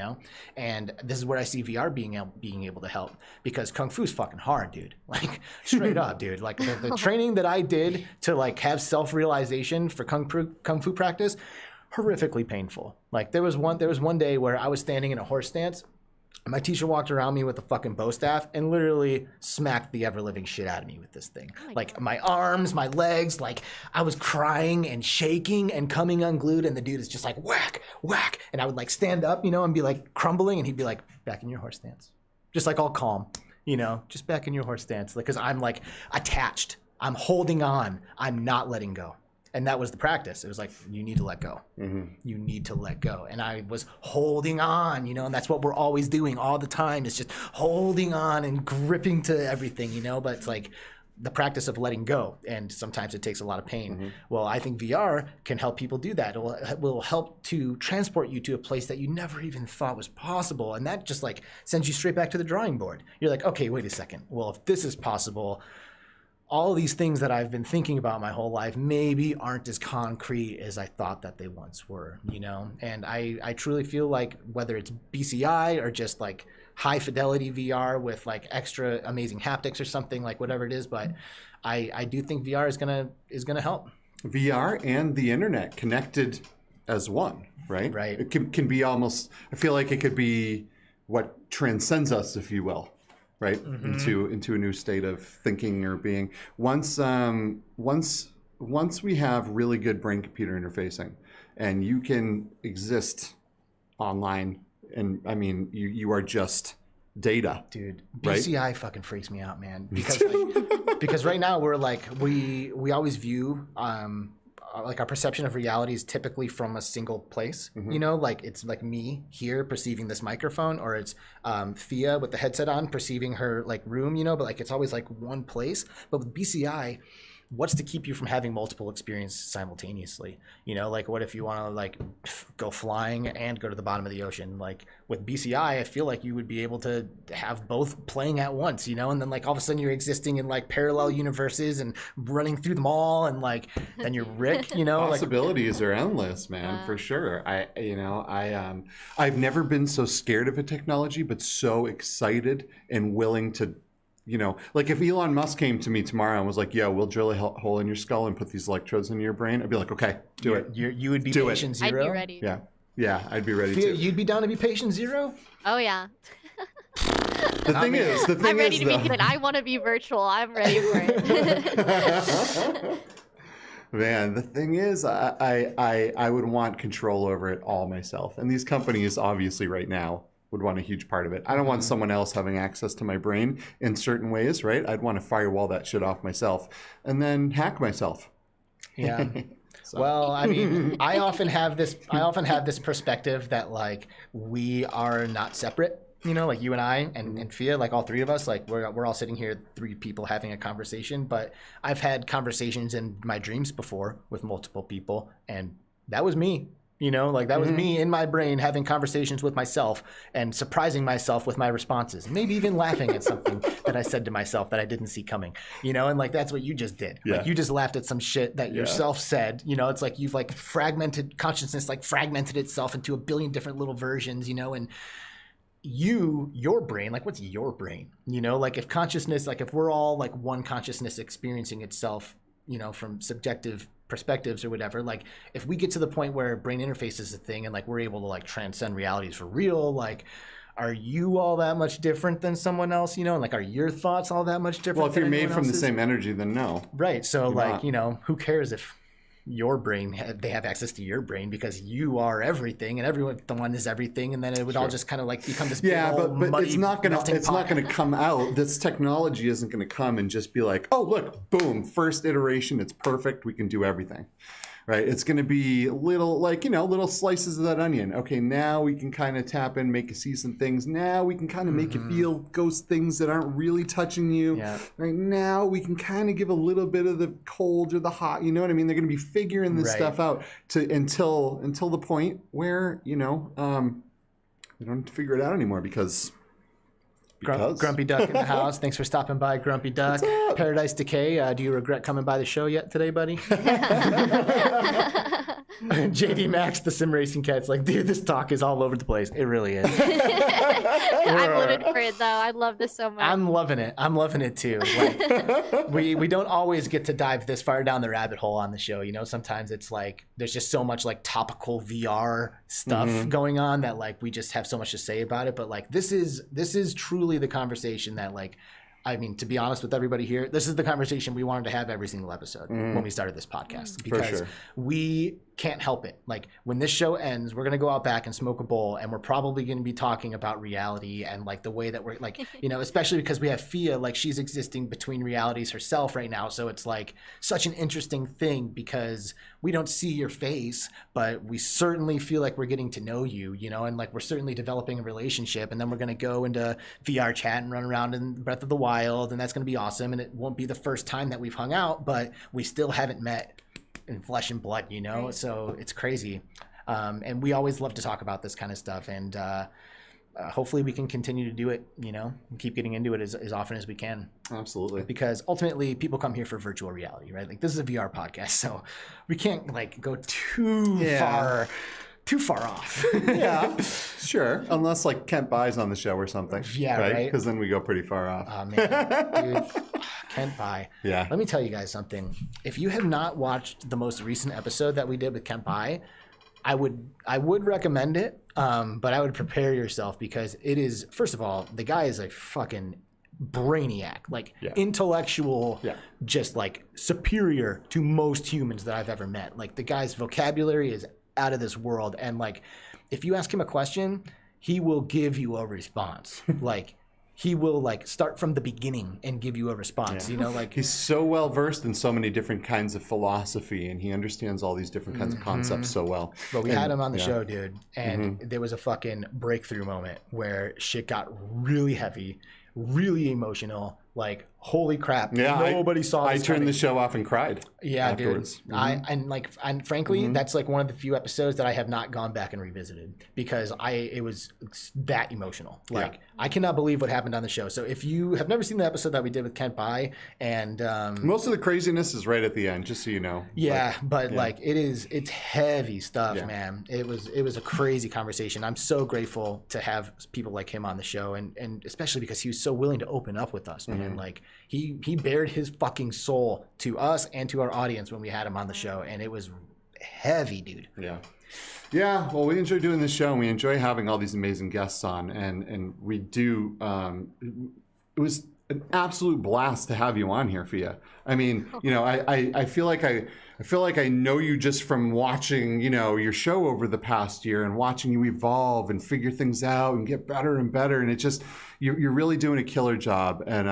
And this is where I see VR being able to help, because Kung Fu's fucking hard, dude. Like straight up, dude. Like the training that I did to like have self-realization for Kung Fu practice, horrifically painful. Like there was one day where I was standing in a horse stance. My teacher walked around me with a fucking bow staff and literally smacked the ever-living shit out of me with this thing. My arms, my legs, like I was crying and shaking and coming unglued, and the dude is just like whack, whack. And I would like stand up, and be like crumbling, and he'd be like, back in your horse stance. Just like all calm, just back in your horse stance. Because I'm like attached. I'm holding on. I'm not letting go. And that was the practice. It was like, you need to let go. You need to let go. And I was holding on, and that's what we're always doing all the time, is just holding on and gripping to everything, but it's like the practice of letting go, and sometimes it takes a lot of pain. Well, I think VR can help people do that. It will help to transport you to a place that you never even thought was possible, and that just like sends you straight back to the drawing board. You're like, okay, wait a second. Well, if this is possible, all these things that I've been thinking about my whole life maybe aren't as concrete as I thought that they once were, you know? And I truly feel like whether it's BCI or just like high fidelity VR with like extra amazing haptics or something, like whatever it is, but I do think VR is gonna help. VR and the internet connected as one, right? Right. It can be almost, I feel like it could be what transcends us, if you will, right? Into a new state of thinking or being. Once we have really good brain-computer interfacing, and you can exist online, and I mean, you are just data. Dude, right? BCI fucking freaks me out, man. Because like, because right now we're like we always view like our perception of reality is typically from a single place, you know, like it's like me here perceiving this microphone, or it's Phia with the headset on perceiving her like room, you know, but like it's always like one place. But with BCI, what's to keep you from having multiple experiences simultaneously? You know, like what if you want to like go flying and go to the bottom of the ocean? Like with BCI, I feel like you would be able to have both playing at once, you know, and then like all of a sudden you're existing in like parallel universes and running through them all, and like then you're Rick, you know. Possibilities are endless, man, for sure. I've never been so scared of a technology, but so excited and willing to, you know, like if Elon Musk came to me tomorrow and was like, "Yeah, we'll drill a hole in your skull and put these electrodes into your brain," I'd be like, "Okay, do it." You would be Do it. patient zero. I'd be ready. Yeah, I'd be ready Phia, to. you'd be down to be patient zero? Oh yeah. The thing is, I'm ready to be good. I want to be virtual. I'm ready for it. Man, the thing is, I would want control over it all myself, and these companies obviously right now would want a huge part of it. I don't want someone else having access to my brain in certain ways, right? I'd want to firewall that shit off myself and then hack myself. Yeah. Well, I mean, I often have this perspective that like we are not separate, you know, like you and I and Phia, like all three of us, like we're all sitting here, three people having a conversation, but I've had conversations in my dreams before with multiple people, and that was me. You know, like that was me in my brain having conversations with myself and surprising myself with my responses, maybe even laughing at something that I said to myself that I didn't see coming, you know, and like that's what you just did. Yeah. Like you just laughed at some shit that yourself said, you know, it's like you've like fragmented consciousness, like fragmented itself into a billion different little versions, you know, and your brain, like what's your brain, you know, like if consciousness, like if we're all like one consciousness experiencing itself, you know, from subjective perspectives or whatever, like if we get to the point where brain interface is a thing and like we're able to like transcend realities for real, like are you all that much different than someone else, you know, and like are your thoughts all that much different? Well, if you're than made anyone from the else's? same energy, then no. Right. So You're like, not. you know, who cares if your brain, they have access to your brain because you are everything and everyone, the one is everything, and then it would all just kind of like become this big old but muddy it's not gonna melting pot. come out. This technology isn't gonna come and just be like, oh look, boom, first iteration, it's perfect, we can do everything. Right? It's going to be little, like, you know, little slices of that onion. Okay, now we can kind of tap in, make you see some things. Now we can kind of make you feel ghost things that aren't really touching you. Yeah. Right now we can kind of give a little bit of the cold or the hot. You know what I mean? They're going to be figuring this stuff out until the point where, you know, they don't have to figure it out anymore because. Grumpy Duck in the house. Thanks for stopping by, Grumpy Duck. Paradise Decay. Do you regret coming by the show yet today, buddy? JD Max, the sim racing cat's like, dude, this talk is all over the place. It really is. I'm living for it though. I love this so much. I'm loving it. I'm loving it too. Like, we don't always get to dive this far down the rabbit hole on the show. You know, sometimes it's like there's just so much like topical VR stuff going on that like we just have so much to say about it. But like this is truly the conversation that like, I mean, to be honest with everybody here, this is the conversation we wanted to have every single episode when we started this podcast, because we can't help it. Like when this show ends, we're gonna go out back and smoke a bowl, and we're probably gonna be talking about reality and like the way that we're like, you know, especially because we have Phia, like she's existing between realities herself right now. So it's like such an interesting thing because we don't see your face, but we certainly feel like we're getting to know you, you know, and like we're certainly developing a relationship. And then we're gonna go into VR chat and run around in Breath of the Wild, and that's gonna be awesome. And it won't be the first time that we've hung out, but we still haven't met in flesh and blood, you know. Right. So it's crazy, and we always love to talk about this kind of stuff, and hopefully we can continue to do it, you know, and keep getting into it as often as we can, Absolutely. because ultimately people come here for virtual reality, right? Like this is a VR podcast, so we can't like go too far off. Yeah, sure. Unless like Kent buys on the show or something. Yeah, right. Because then we go pretty far off. Oh man, dude, Kent Bai. Yeah. Let me tell you guys something. If you have not watched the most recent episode that we did with Kent Bai, I would recommend it, but I would prepare yourself because it is, first of all, the guy is a fucking brainiac, like intellectual, just like superior to most humans that I've ever met. Like the guy's vocabulary is out of this world, and like if you ask him a question, he will give you a response. Like he will like start from the beginning and give you a response, you know, like he's so well versed in so many different kinds of philosophy, and he understands all these different kinds of concepts so well. But we had him on the show, dude, and there was a fucking breakthrough moment where shit got really heavy, really emotional. Like, holy crap! Nobody saw this. I turned the show off and cried. Yeah, afterwards. Dude. And frankly, that's like one of the few episodes that I have not gone back and revisited because it was that emotional. Like, I cannot believe what happened on the show. So if you have never seen the episode that we did with Kent Bai, and most of the craziness is right at the end, just so you know. Yeah, but like it's heavy stuff, man. It was a crazy conversation. I'm so grateful to have people like him on the show, and especially because he was so willing to open up with us, man. Like he bared his fucking soul to us and to our audience when we had him on the show, and it was heavy, dude. Yeah, well, we enjoy doing this show, and we enjoy having all these amazing guests on, and we do. It was an absolute blast to have you on here, Phia. I mean, you know, I feel like I know you just from watching, you know, your show over the past year and watching you evolve and figure things out and get better and better, and it just you're really doing a killer job, and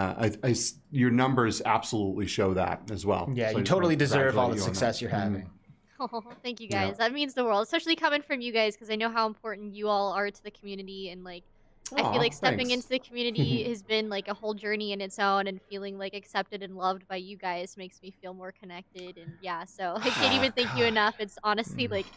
your numbers absolutely show that as well. Yeah, So you I just totally wanna deserve all congratulate the you on success that. you're having. Oh, thank you guys. That means the world, especially coming from you guys, because I know how important you all are to the community, and like I feel like stepping thanks. into the community has been like a whole journey in its own, and feeling like accepted and loved by you guys makes me feel more connected. And yeah, so I can't even thank you enough. It's honestly like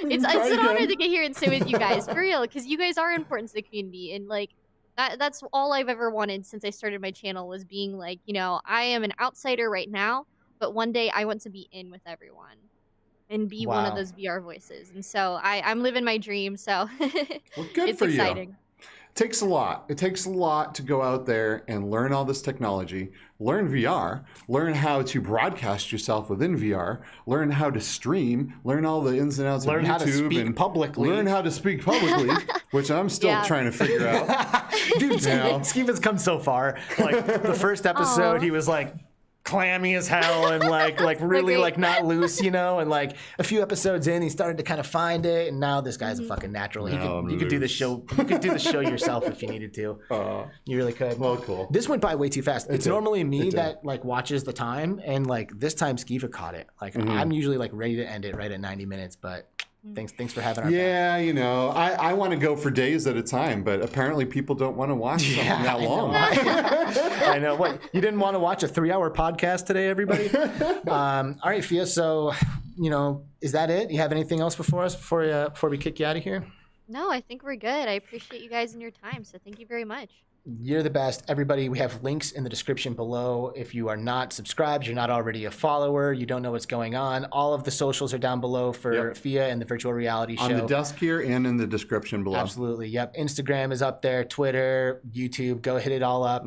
it's an honor to get here and sit with you guys for real, because you guys are important to the community, and like that's all I've ever wanted since I started my channel, was being like, you know, I am an outsider right now, but one day I want to be in with everyone and be one of those VR voices. And so I'm living my dream. So Well, good it's for exciting. you. Takes a lot. It takes a lot to go out there and learn all this technology, learn VR, learn how to broadcast yourself within VR, learn how to stream, learn all the ins and outs of YouTube, Learn how to speak and publicly. learn how to speak publicly, which I'm still trying to figure out. Dude, Steve has come so far. Like the first episode, he was like clammy as hell and like really like not loose, you know, and like a few episodes in he started to kind of find it, and now this guy's a fucking natural. You could do the show, you could do the show yourself if you needed to. You really could. Well, cool. This went by way too fast. It's normally me that like watches the time, and like this time Skiva caught it. Like I'm usually like ready to end it right at 90 minutes, but thanks for having our back. Yeah, you know, I want to go for days at a time, but apparently people don't want to watch something that long. I know. What, you didn't want to watch a 3-hour podcast today, everybody? All right, Phia. So, you know, is that it? You have anything else before we kick you out of here? No, I think we're good. I appreciate you guys and your time. So thank you very much. You're the best. Everybody, we have links in the description below. If you are not subscribed, you're not already a follower, you don't know what's going on, all of the socials are down below for Phia and the virtual reality show. On the desk here and in the description below. Absolutely. Yep. Instagram is up there, Twitter, YouTube. Go hit it all up.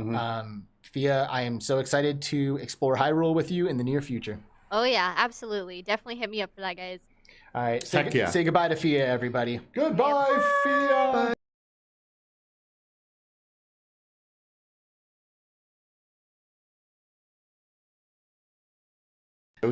Phia, I am so excited to explore Hyrule with you in the near future. Oh, yeah, absolutely. Definitely hit me up for that, guys. All right. Say goodbye to Phia, everybody. Goodbye, Phia. Bye.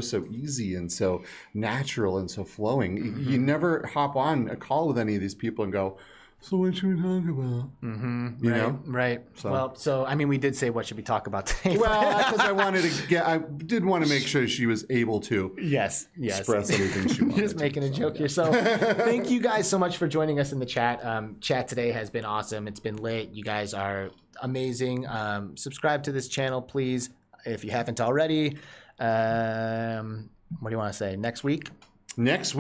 so easy and so natural and so flowing. You never hop on a call with any of these people and go, so what should we talk about? You know? Right. So I mean, we did say what should we talk about today? Well, because I did want to make sure she was able to yes. express everything she wanted. Just making a joke here. So thank you guys so much for joining us in the chat. Chat today has been awesome. It's been lit. You guys are amazing. Subscribe to this channel, please, if you haven't already. What do you want to say? Next week? Next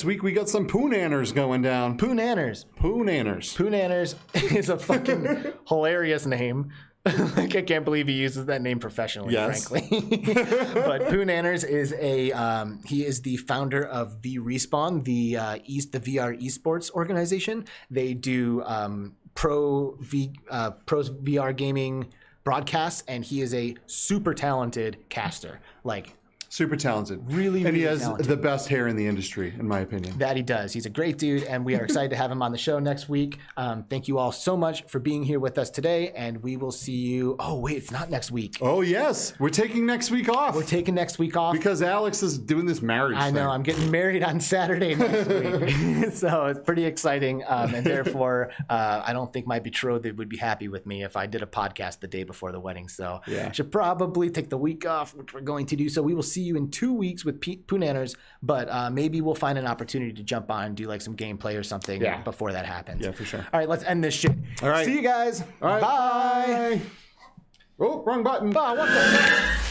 week we got some Poonanners going down. Poonanners. Poonanners is a fucking hilarious name. Like, I can't believe he uses that name professionally, frankly. But Poonanners is he is the founder of Respawn, the VR esports organization. They do pros VR gaming broadcasts, and he is a super talented caster. Like, super talented. Really and he has talented. the best hair in the industry, in my opinion. That he does. He's a great dude, and we are excited to have him on the show next week. Thank you all so much for being here with us today, and we will see you. Oh, wait, it's not next week. Oh, yes. We're taking next week off. We're taking next week off. Because Alex is doing this marriage I know. thing. I'm getting married on Saturday next week. So it's pretty exciting, and therefore, I don't think my betrothed would be happy with me if I did a podcast the day before the wedding. So I should probably take the week off, which we're going to do. So we will see you in 2 weeks with Poonanners, but maybe we'll find an opportunity to jump on and do like some gameplay or something before that happens. Yeah, for sure. All right, let's end this shit. All right. See you guys. All right. Bye. Oh, wrong button. Oh, what the